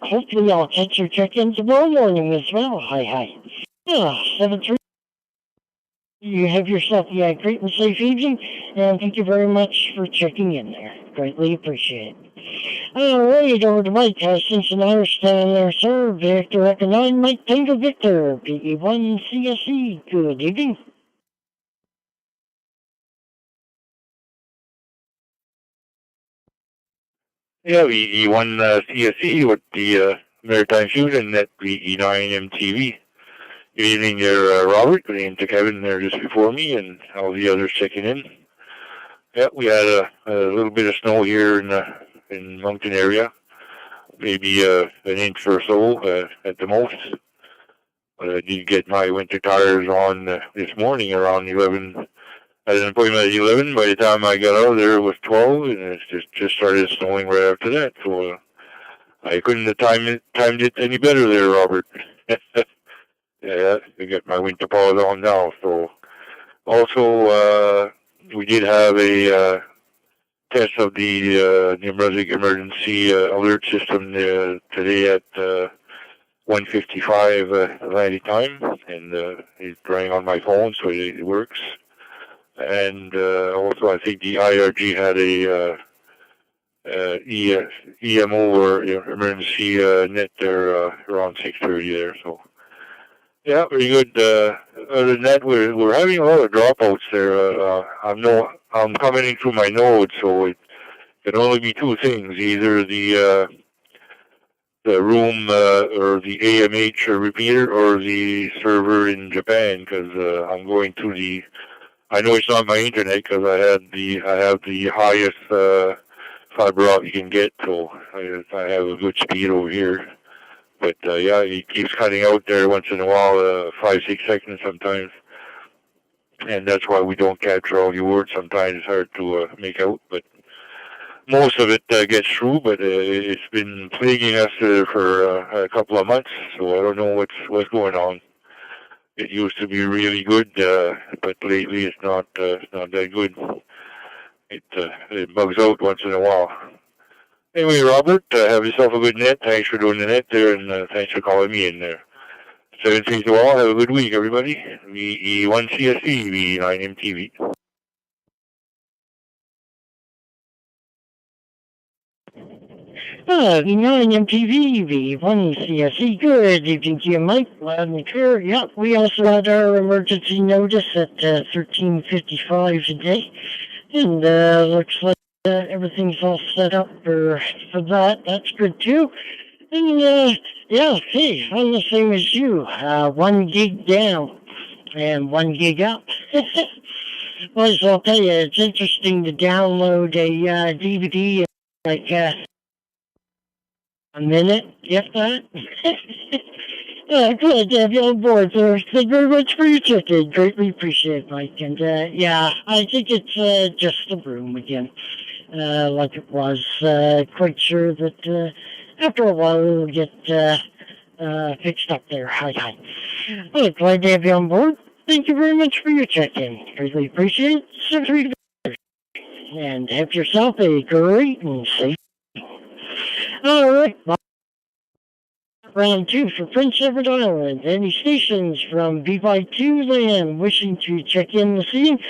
hopefully I'll catch your check-in tomorrow morning as well. Hi. 7-3. You have yourself a great and safe evening, and thank you very much for checking in there. Greatly appreciate it. All right, over to Mike, Simpson Irish down there, sir. Victor Echo 9, Mike Tango Victor, VE1 CSE. Good evening. Yeah, VE1 CSE with the Maritime Fusion Net VE9 MTV. Good evening there, Robert. Good evening to Kevin there just before me and all the others checking in. Yeah, we had a little bit of snow here in Moncton area, maybe an inch or so at the most. But I did get my winter tires on this morning around 11. I had an appointment at 11. By the time I got out of there, it was 12, and it just started snowing right after that. So I couldn't have timed it any better there, Robert. Yeah, I got my winter paws on now. So also, we did have a test of the New Brunswick Emergency Alert System today at 1:55 Atlantic time, and it's running on my phone, so it works. And also, I think the IRG had EMO or emergency net there around 6:30 there. So yeah, very good. Other than that, we're having a lot of dropouts there. I'm commenting through my node, so it can only be two things: either the room or the AMH repeater or the server in Japan, because I'm going through the. I know it's not my internet because I have the highest fiber optic you can get, so I have a good speed over here. But yeah, it keeps cutting out there once in a while, 5-6 seconds sometimes, and that's why we don't capture all your words. Sometimes it's hard to make out, but most of it gets through. But it's been plaguing us for a couple of months, so I don't know what's going on. It used to be really good, but lately it's not that good. It bugs out once in a while. Anyway, Robert, have yourself a good net. Thanks for doing the net there, and thanks for calling me in there. 17 to all. Have a good week, everybody. VE1CSE, V9MTV. V9MTV, V1CSE. Good evening to you, Mike. Loud and clear. Yep, we also had our emergency notice at 13:55 today. And looks like everything's all set up for that. That's good too. And yeah, hey, I'm the same as you. 1 gig down and 1 gig up. Well, so I'll tell you, it's interesting to download a DVD in like a minute, if that. Good to have you on board, sir. Thank you very much for your check-in. Greatly appreciate it, Mike. And yeah, I think it's just the room again, like it was. Quite sure that after a while it'll get fixed up there. Hi. Well, glad to have you on board. Thank you very much for your check-in. Greatly appreciate it. And have yourself a great and safe. All right. Round 2 for Prince Edward Island. Any stations from VY2 land wishing to check in this evening?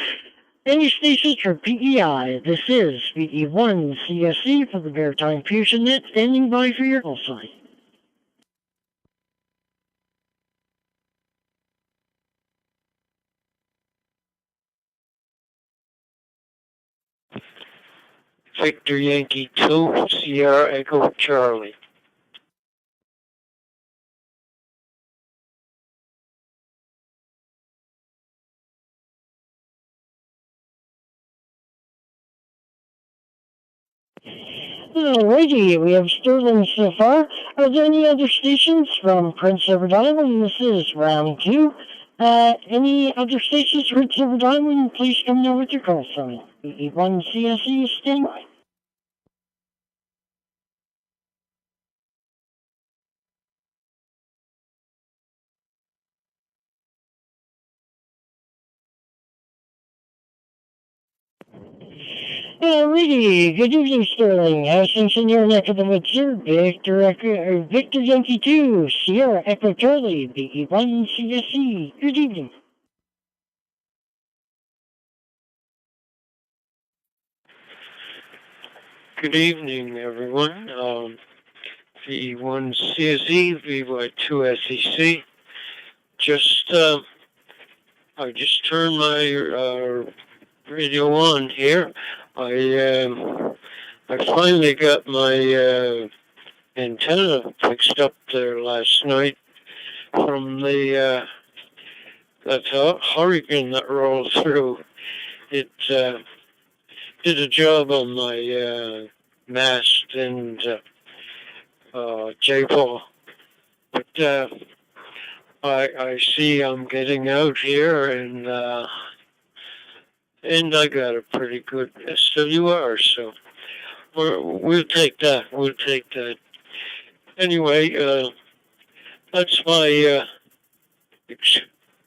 Any stations for PEI? This is VE1 CSE for the Maritime Fusion Net, standing by for your call sign. Victor Yankee 2, Sierra Echo Charlie. Alrighty, we have Sterling so far. Are there any other stations from Prince Edward Island? This is round 2. Any other stations from Prince Edward Island? Please come know with your call sign. VE1 CSE, stand by. Alrighty, good evening, Sterling. How's things in your neck of the woods, sir? Victor Yankee 2, Sierra Echo Charlie, VE1 CSE. Good evening. Good evening, everyone. VE1 CSE, VY2 SEC. I just turned my radio on here. I finally got my antenna fixed up there last night from that hurricane that rolled through. It did a job on my mast and J-pole. But I see I'm getting out here, and I got a pretty good SWR, so we'll take that. We'll take that. Anyway, that's my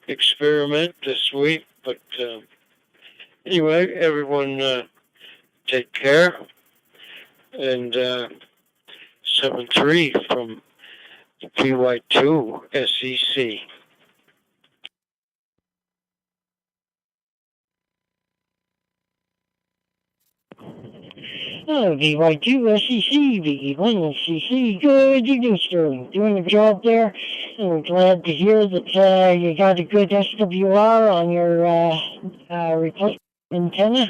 experiment this week. But anyway, everyone take care. And 7-3 from PY2 SEC. VY2 SEC, VE1 CC. Good evening, Sterling. Doing a job there. I'm glad to hear that you got a good SWR on your replacement antenna.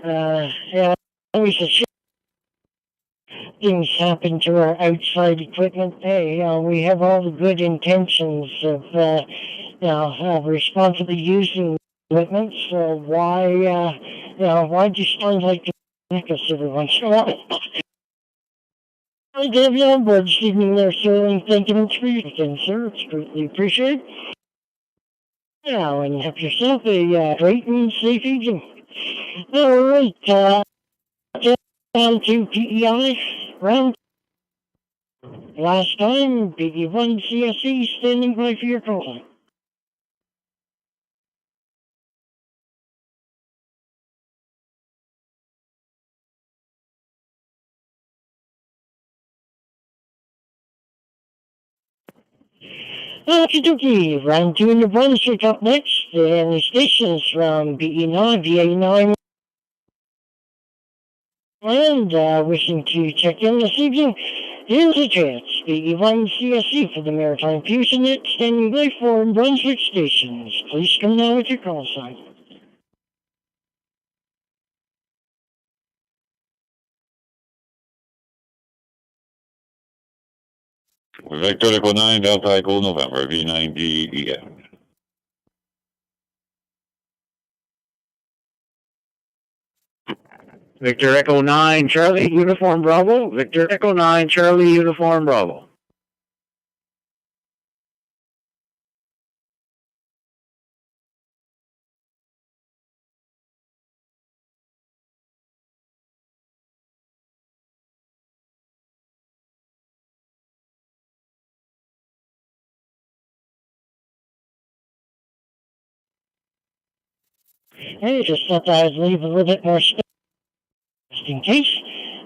Yeah, always a shit. Things happen to our outside equipment. Hey, we have all the good intentions of, responsibly using equipment. So why just sound like the us every once in a while? I have you on board this evening there, sir, and thank you much for your time, sir. It's greatly appreciated. Now, and have yourself a great and safe evening. All right, down to PEI round. Last time, BE1 CSE standing by for your call. Okie dokie, round 2 in the Brunswick up next, and the stations from BE9, VA9. And wishing to check in this evening, here's a chance. BE1 CSE for the Maritime Fusion Net, standing by for Brunswick stations. Please come now with your call sign. Victor Echo 9, Delta Echo November, V9DEF. Victor Echo 9, Charlie, Uniform Bravo. Victor Echo 9, Charlie, Uniform Bravo. Hey, just thought I'd leave a little bit more space just in case.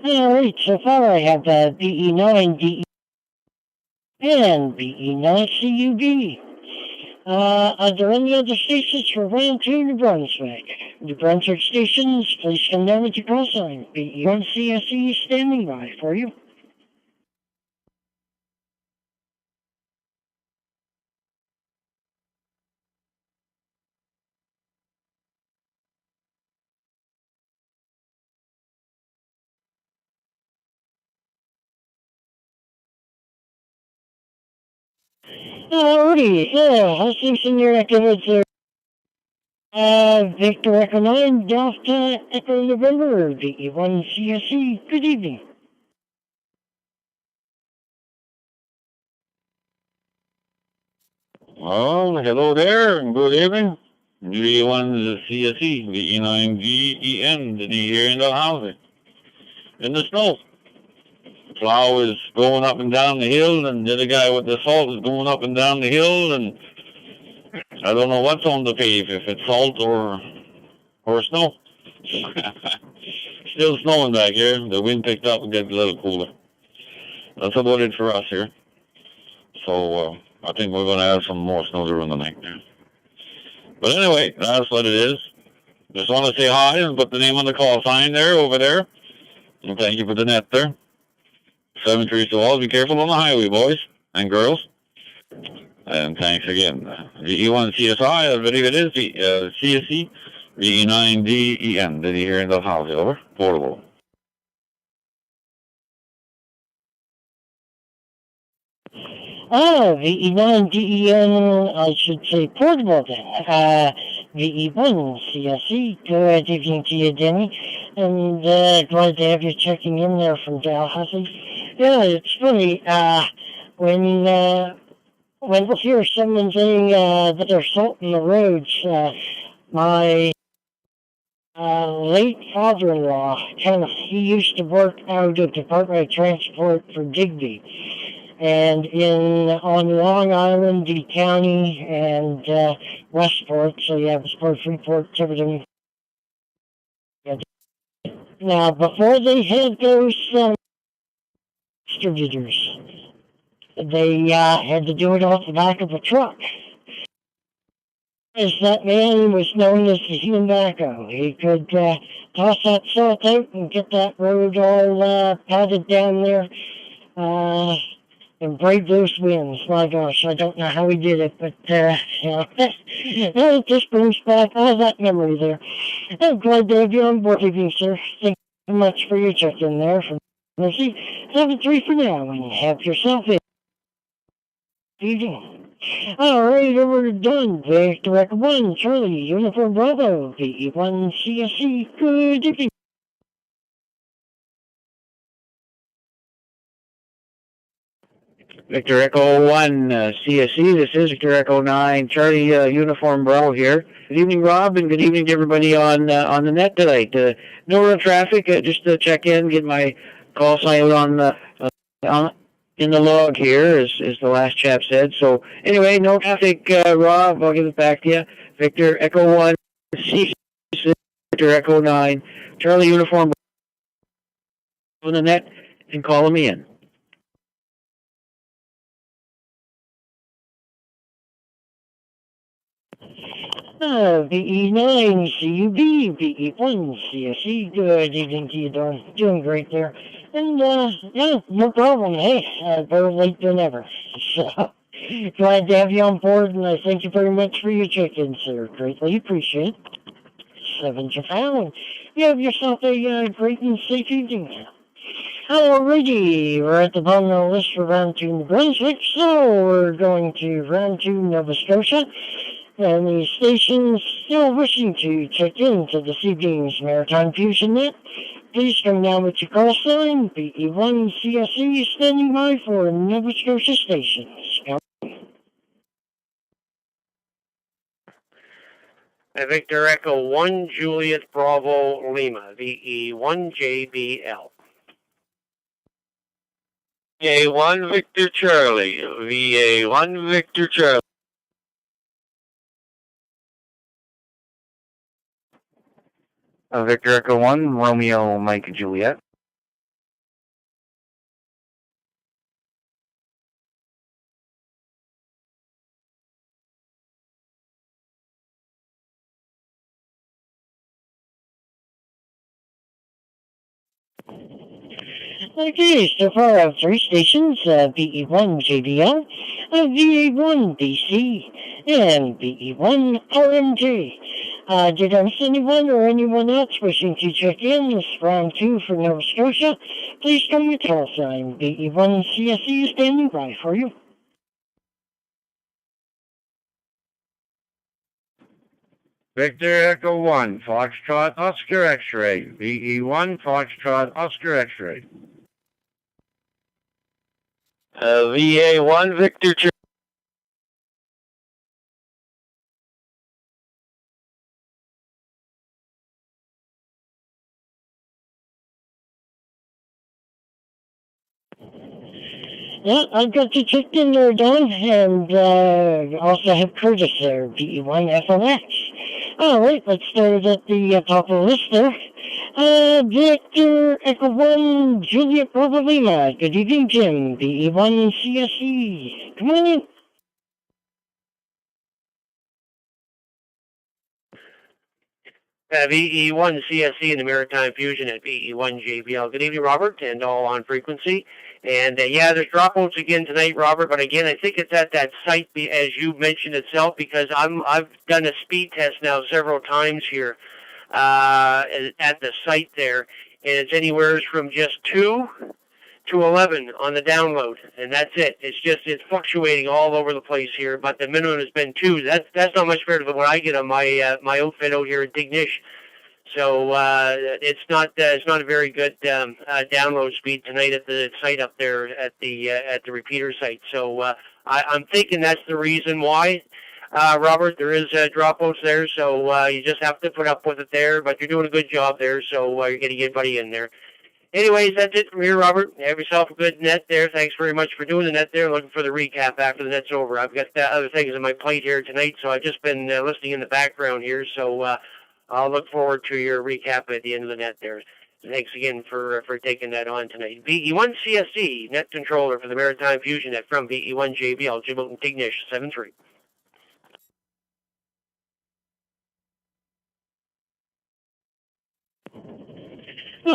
Alright, so far I have BE9 DE and BE9 CUB. Are there any other stations for round 2 New Brunswick? New Brunswick stations, please come down with your call sign. BE1 CSE standing by for you. Alrighty, yeah, how's things in your neck of the woods there? Victor Echo 9, Delta Echo November, BE1 CSE, good evening. Well, hello there, and good evening. V1 CSE, VE9GEN, did you hear in the housing? In the snow. Plow is going up and down the hill, and the other guy with the salt is going up and down the hill, and I don't know what's on the pave, if it's salt or snow. Still snowing back here. The wind picked up and gets a little cooler. That's about it for us here. So I think we're going to have some more snow during the night. But anyway, that's what it is. Just want to say hi and put the name on the call sign there, over there. And thank you for the net there. 7-3 to all. Be careful on the highway, boys and girls. And thanks again. VE1 CSI, I believe it is, CSE, VE9DEN. Did you hear in the house? Over. Portable. VE9DEN, I should say portable then. VE1 CSE, good evening to you, Denny. And glad to have you checking in there from Tallahassee. Yeah, it's funny, when we hear someone saying that they're salting the roads, my late father-in-law, he used to work out at Department of Transport for Digby. And on Long Island, D County, and Westport, so you have Westport, Freeport, Tiverton. Now, before they had those distributors, they had to do it off the back of a truck. As that man was known as the human backhoe. He could toss that salt out and get that road all padded down there and brave those winds. My gosh, I don't know how he did it, but you know, it just brings back all that memory there. I'm glad to have you on board with me, sir. Thank you so much for your check-in there from Mercy 73 for now, and have yourself a evening. All right, over done. Victor Echo 1, Charlie, Uniform Bravo, VE1 CSC. Good evening. Victor Echo 1, CSE. This is Victor Echo 9, Charlie, Uniform Bravo here. Good evening, Rob, and good evening to everybody on the net tonight. No real traffic, just to check in, get my call sign on in the log here, as the last chap said. So anyway, no traffic, Rob. I'll give it back to you. Victor Echo 1, CSE, Victor Echo 9, Charlie, Uniform Bravo on the net, and call me in. VE9 CUB, VE1 CSE. Good evening to you, Don. Doing great there. And, yeah, no problem. Hey, better late than never. So, glad to have you on board, and I thank you very much for your check-in, sir. Greatly appreciate it. 7 Japan. You have yourself a great and safe evening. Alrighty, we're at the bottom of the list for round 2 New Brunswick, so we're going to round 2 Nova Scotia. And the station's still wishing to check in to this evening's Maritime Fusion Net. Please come down with your call sign, BE1 CSE, standing by for Nova Scotia stations. Victor Echo 1, Juliet Bravo Lima, VE1 JBL. VA1 Victor Charlie, VA1 Victor Charlie. Victor Echo 1, Romeo Mike Juliet. Okay, so far I have 3 stations, BE1 JBL, VA1 BC, and BE1 RMJ. Did I miss anyone or anyone else wishing to check in this round 2 for Nova Scotia? Please come with call sign, BE1 CSE is standing by for you. Victor Echo 1, Foxtrot Oscar X-Ray, VE1 Foxtrot Oscar X-Ray. VA1 Victor Charlie. Yeah, I've got you checked in there, Don, and also have Curtis there, BE1 FLX. Alright, let's start at the top of the list there. Victor Echo 1, Juliet Bravo Lima. Good evening, Jim, BE1 CSE. Come on in. VE1 CSE in the Maritime Fusion at VE1 JBL. Good evening, Robert, and all on frequency. And yeah, there's dropouts again tonight, Robert. But again, I think it's at that site, as you mentioned itself, because I've done a speed test now several times here at the site there, and it's anywhere from just 2 to 11 on the download, and that's it. It's fluctuating all over the place here, but the minimum has been 2. That's not much better than what I get on my my outfit out here in Dignish. So it's not a very good download speed tonight at the site up there at the repeater site. So I'm thinking that's the reason why. Robert, there is dropouts there, so you just have to put up with it there, but you're doing a good job there, so you're getting everybody in there. Anyways, that's it from here, Robert. Have yourself a good net there. Thanks very much for doing the net there. Looking for the recap after the net's over. I've got other things on my plate here tonight, so I've just been listening in the background here, so I'll look forward to your recap at the end of the net there. Thanks again for taking that on tonight. VE1 CSE, net controller for the Maritime Fusion Net from VE1 JBL, Jim Tignish, 7-3.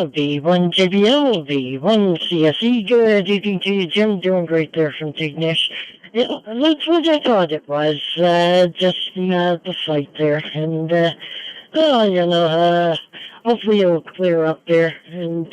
V1JBL, V1CSE, good evening to you, Jim. Doing great there from Tignish. Yeah, that's what I thought it was, just the site there. And, hopefully it'll clear up there. And,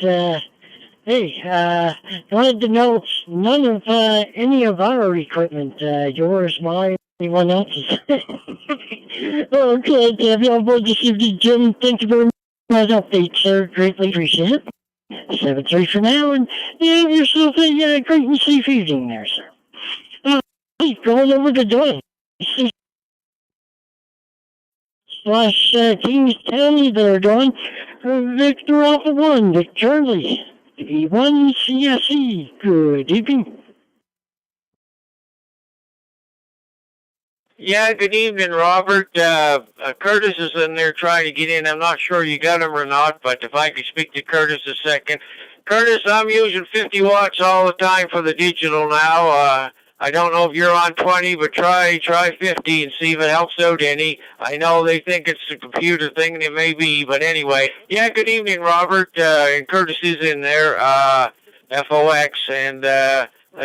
hey, wanted to know none of, any of our equipment, yours, mine, anyone else's. Okay, to have you on board this evening, Jim. Thank you very much for that update, sir. Greatly appreciate it. 7-3 for now, and you have yourself a great and safe evening there, sir. Going over to Dawn. Slash Kings County there, Dawn. Victor Alpha 1, Vic Charlie. V1 CSE. Good evening. Yeah, good evening, Robert. Curtis is in there trying to get in. I'm not sure you got him or not, but if I could speak to Curtis a second. Curtis, I'm using 50 watts all the time for the digital now. I don't know if you're on 20, but try 50 and see if it helps out any. I know they think it's a computer thing, and it may be, but anyway. Yeah, good evening, Robert. And Curtis is in there, FOX, and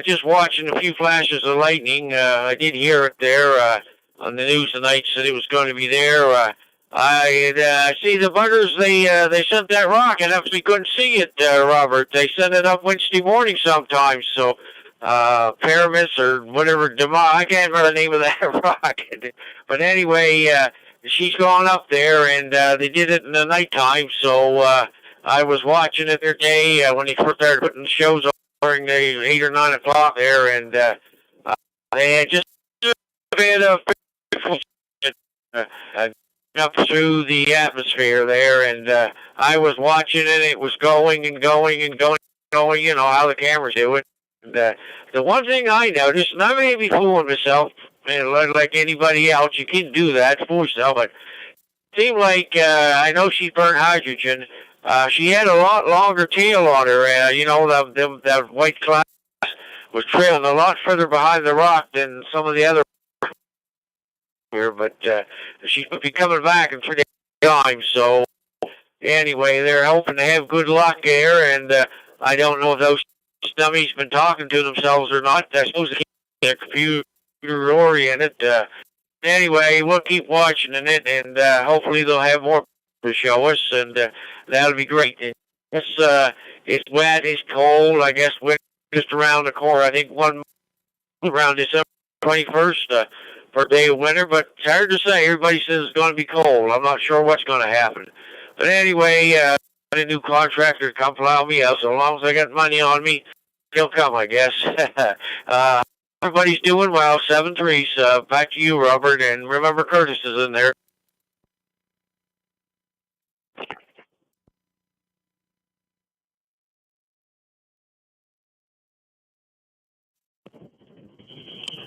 just watching a few flashes of lightning. I did hear it there on the news tonight, said it was going to be there. I see the buggers, they sent that rocket up, we couldn't see it, Robert. They sent it up Wednesday morning sometime, so Pyramus or whatever, I can't remember the name of that rocket. But anyway, she's gone up there, and they did it in the nighttime, so I was watching it their day when they first started putting the shows on during the 8 or 9 o'clock there, and they had just a bit of up through the atmosphere there, and I was watching it. It was going and going and going, you know how the cameras do it. And the one thing I noticed, and I may be fooling myself, and like anybody else, you can do that, fool yourself, but it seemed like, I know she burned hydrogen, she had a lot longer tail on her, that white cloud was trailing a lot further behind the rock than some of the other here, but she's be coming back in 3 days' time, so anyway, they're hoping to have good luck there, and I don't know if those dummies been talking to themselves or not. I suppose they're computer-oriented. Anyway, we'll keep watching it, and hopefully they'll have more to show us, and that'll be great. And it's wet, it's cold, I guess we're just around the corner. I think one around December 21st, first day of winter, but it's hard to say. Everybody says it's going to be cold. I'm not sure what's going to happen. But anyway, I got a new contractor to come plow me out. So long as I got money on me, he'll come, I guess. Everybody's doing well. 7-3. Back to you, Robert. And remember, Curtis is in there.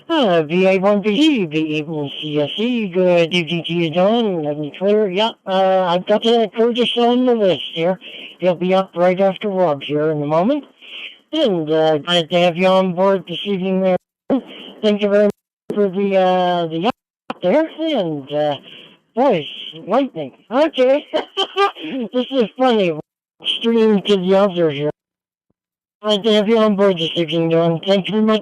VA1VG, V1CSE, good evening to you, John. Let me clear. Yeah, I've got Curtis on the list here. He'll be up right after Rob here in a moment. And glad to have you on board this evening there. Thank you very much for the up there. And, boys, lightning. Okay. This is funny. Stream to the other here. Glad to have you on board this evening, John. Thank you very much.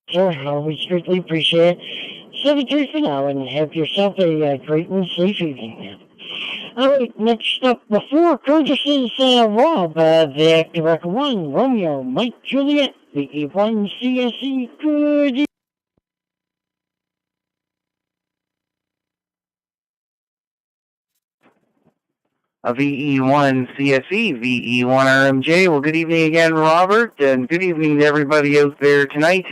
Sure, always greatly appreciate it. 7-3 for now, and have yourself a great and safe evening. Alright, next up, before Curtis's Rob, the Direct 1, Romeo, Mike, Juliet, the E1 CSE, good evening. VE1 CSE, VE1 RMJ. Well, good evening again, Robert, and good evening to everybody out there tonight.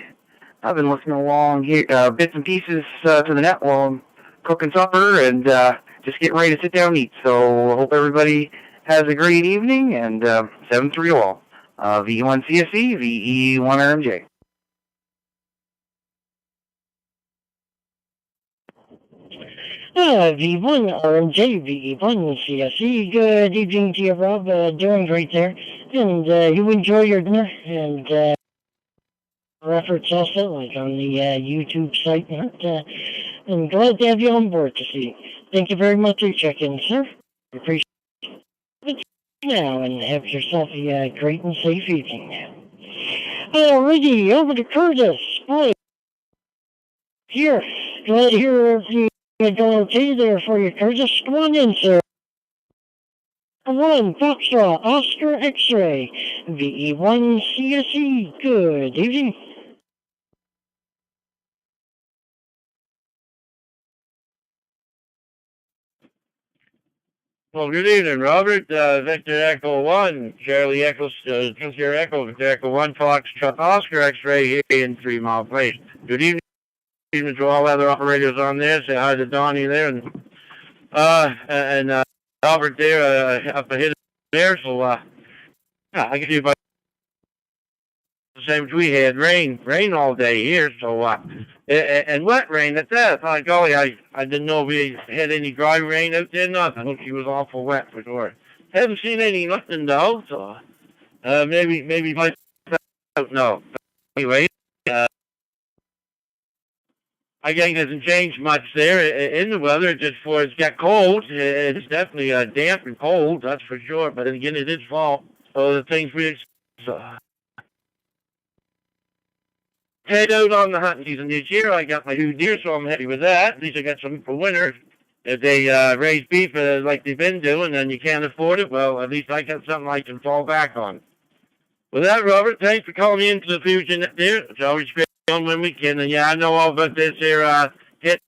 I've been listening along here, bits and pieces to the net while I'm cooking supper and just getting ready to sit down and eat. So I hope everybody has a great evening, and 7-3 all. VE1 CSE, VE1 RMJ. V1 RMJ, V1 CSE, good evening to you, Rob. Doing great there. And you enjoy your dinner, and efforts also, like on the YouTube site. I'm glad to have you on board to see. Thank you very much for checking, sir. Appreciate it. now and have yourself a great and safe evening. Alrighty, over to Curtis. Boy, here, glad to hear everything going okay there for you, Curtis. Come on in, sir. 1 Foxtrot Oscar X-ray VE1 CSE. Good evening. Well, good evening, Robert. Victor Echo 1, Charlie Echo, Victor Echo 1, Foxtrot Oscar X-ray here in 3 Mile Place. Good evening to all other operators on there. Say hi to Donnie there and Albert there up ahead there. So yeah, I can see about the same as we had. Rain all day here. So and wet rain at that. By golly, I didn't know we had any dry rain out there. Nothing. She was awful wet for sure. Haven't seen any nothing though. So maybe my no. Anyway, I guess it hasn't changed much there in the weather. Just for it's got cold. It's definitely damp and cold. That's for sure. But then again, it is fall. So the things we head out on the hunting season this year. I got my 2 deer, so I'm happy with that. At least I got some for winter. If they raise beef like they've been doing and you can't afford it, well, at least I got something I can fall back on. With that, Robert, thanks for calling me into the Fusion Net there. It's always great on when we can. And yeah, I know all about this here hit.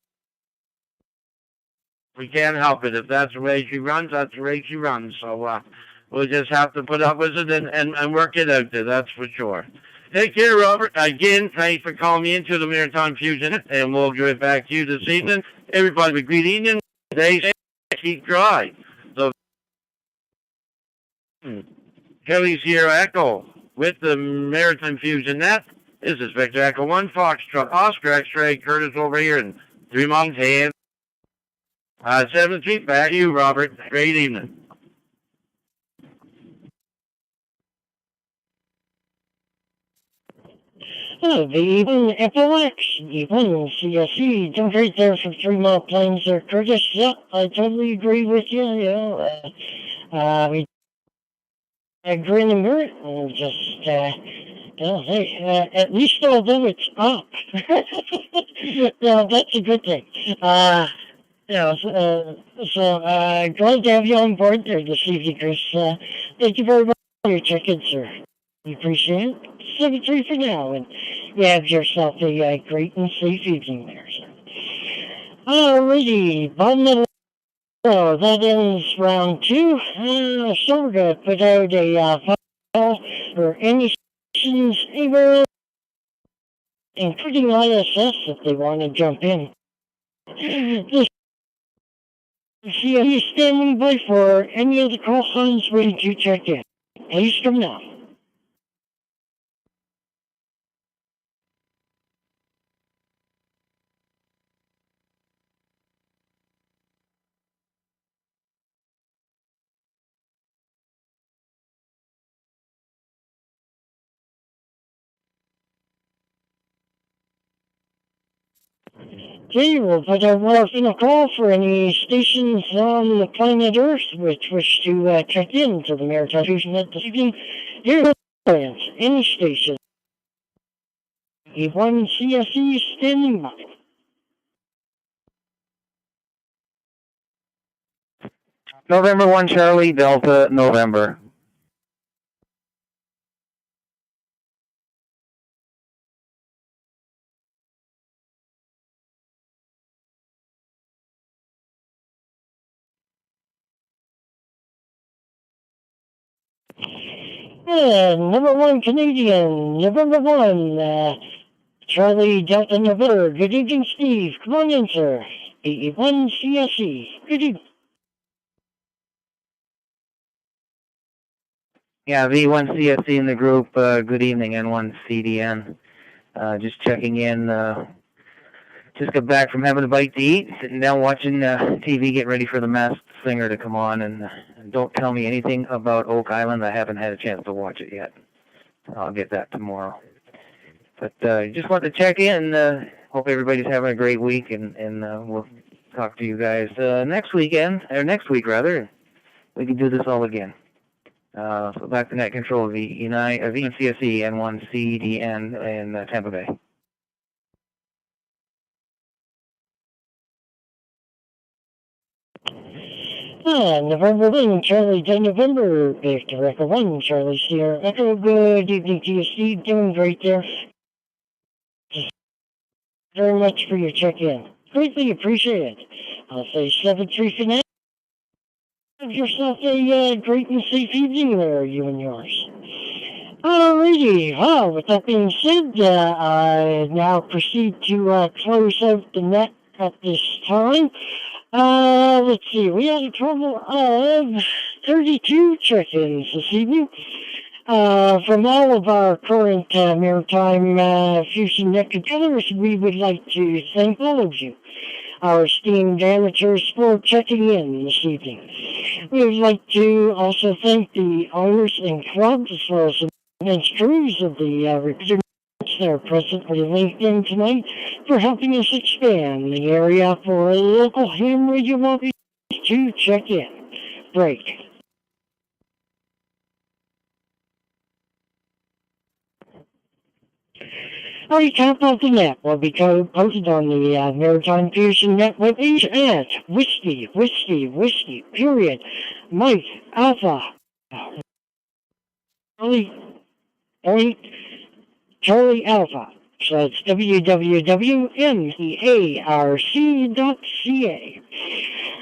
We can't help it. If that's the way she runs, that's the way she runs. So we'll just have to put up with it and work it out there, that's for sure. Take care, Robert. Again, thanks for calling me into the Maritime Fusion, and we'll get back to you this evening. Everybody, have a great evening. Stay safe, keep dry. So, Kelly's here, Echo, with the Maritime Fusion Net. This is Victor Echo 1, Foxtrot, Oscar X-ray, Curtis over here in 3 Months Hand. 7 feet back to you, Robert. Great evening. The FLX, E1 CSE, doing great there for 3 Mile Plains there, Curtis. Yeah, I totally agree with you. We grin and bear it, and just, hey, at least although it's up, that's a good thing. Glad to have you on board there this evening, Chris. Thank you very much for your check-in, sir. We appreciate it. 7-3 for now, and you have yourself a great and safe evening there, sir. Alrighty, bottom of the so that ends round 2. So we're going to put out a file for any stations anywhere, including ISS if they want to jump in. This CSE standing by for any of the call signs ready to check in. Please come now. Okay, we'll put out more final call for any stations on the planet Earth which wish to check in to the Maritime Fusion Net this evening. Here are any station. E1 CSE standing by. November 1 Charlie, Delta, November. Number 1 Canadian, November 1, Charlie Delta November. Good evening, Steve. Come on in, sir. E1 CSE. Good evening. Yeah, V1 CSE in the group. Good evening, N1 CDN. Just checking in. Just got back from having a bite to eat, sitting down watching TV, getting ready for the Masked Singer to come on. And don't tell me anything about Oak Island. I haven't had a chance to watch it yet. I'll get that tomorrow. But just want to check in. Hope everybody's having a great week, and we'll talk to you guys next weekend, or next week rather. We can do this all again. So back to net control, V9, V1CSE N1CDN in Tampa Bay. November 1, Charlie, 10 November, Victor Echo 1, Charlie Sierra Echo, good evening to you, Steve, doing great there. Just very much for your check-in. Greatly appreciate it. I'll say 7-3 for now. Have yourself a great and safe evening there, you and yours. Alrighty, well, with that being said, I now proceed to close out the net at this time. Let's see, we had a total of 32 check-ins this evening. From all of our current Maritime Fusion Net competitors, we would like to thank all of you, our esteemed amateurs, for checking in this evening. We would like to also thank the owners and clubs, as well as the immense crews of the repeater that are presently linked in tonight, for helping us expand the area for local ham radio lobbies to check in. Break. A recap of the net will be posted on the Maritime Fusion Net webpage at whiskey, period, Mike, Alpha, Charlie Alpha. So it's www.mearc.ca.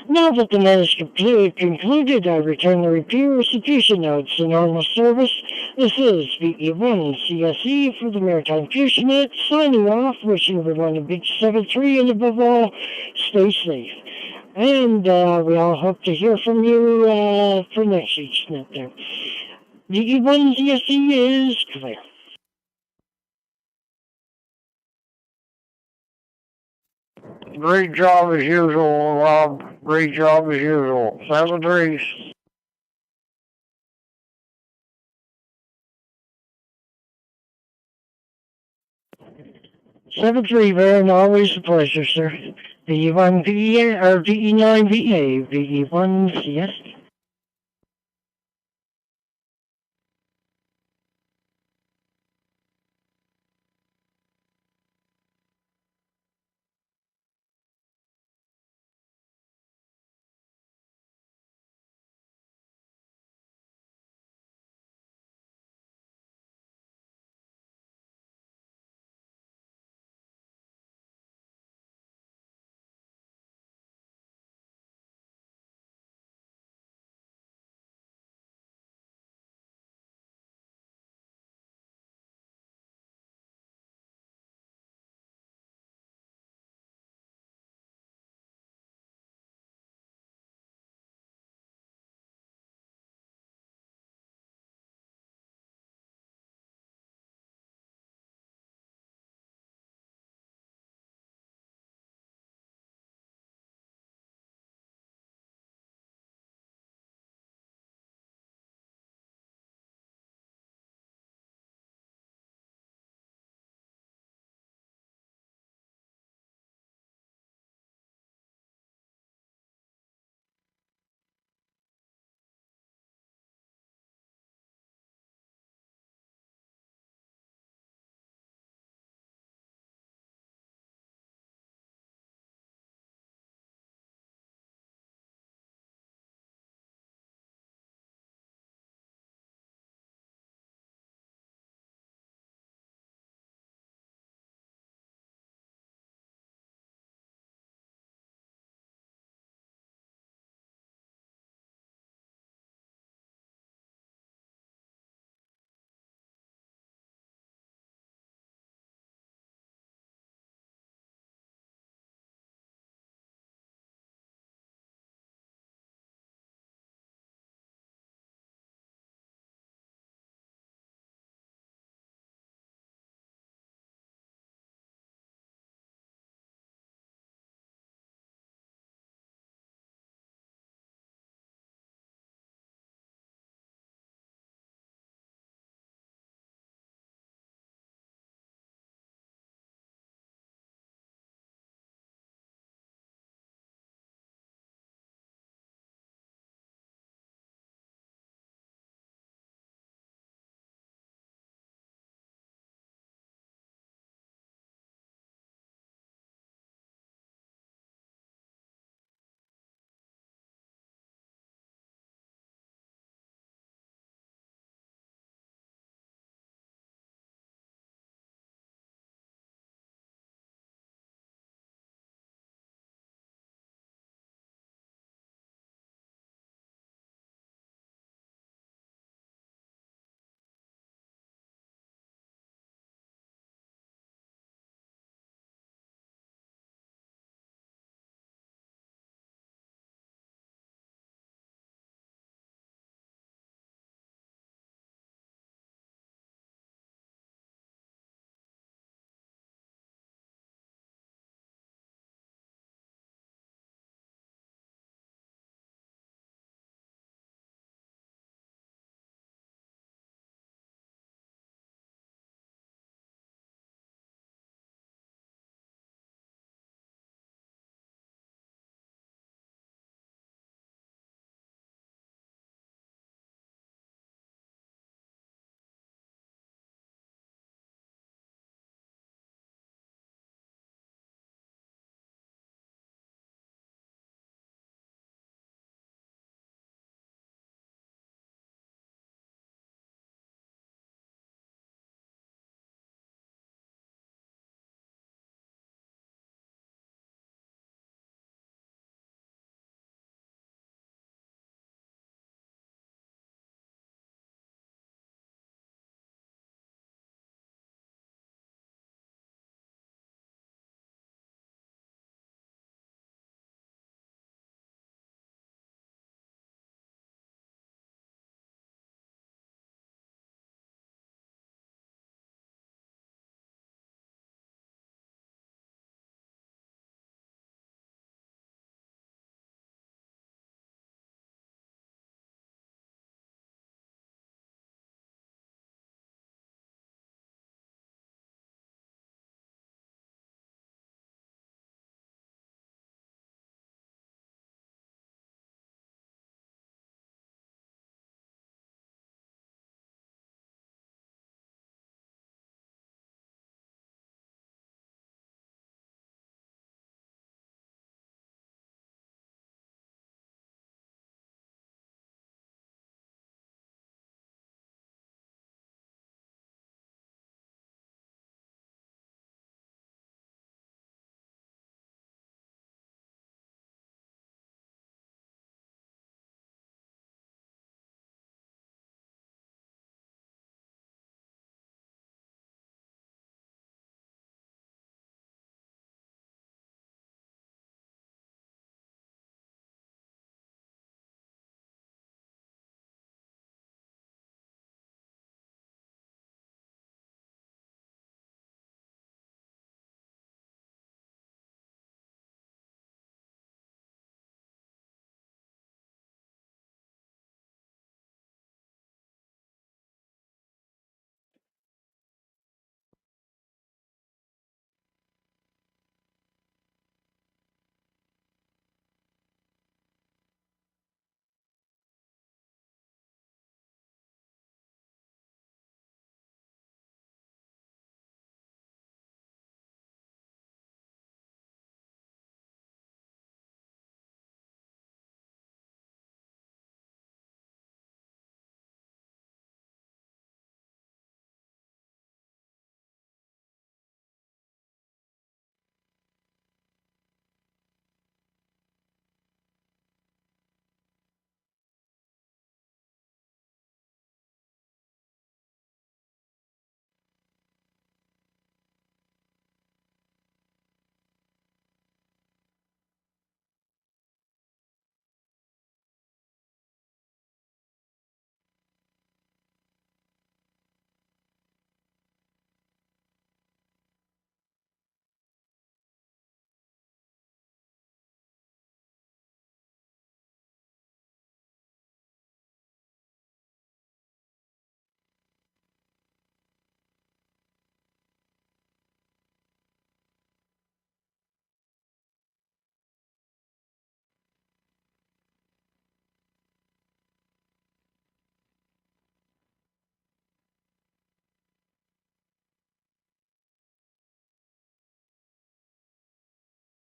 Now that the net is concluded, I return the repeater Fusion nodes to normal service. This is VE1CSE for the Maritime Fusion Net, signing off, wishing everyone a big 7-3, and above all, stay safe. And we all hope to hear from you for next week's net there. VE1CSE is clear. Great job as usual, Rob. Great job as usual. 7-3. Baron, always a pleasure, sir. VE1 VE or VE9 VA, VE1 CS.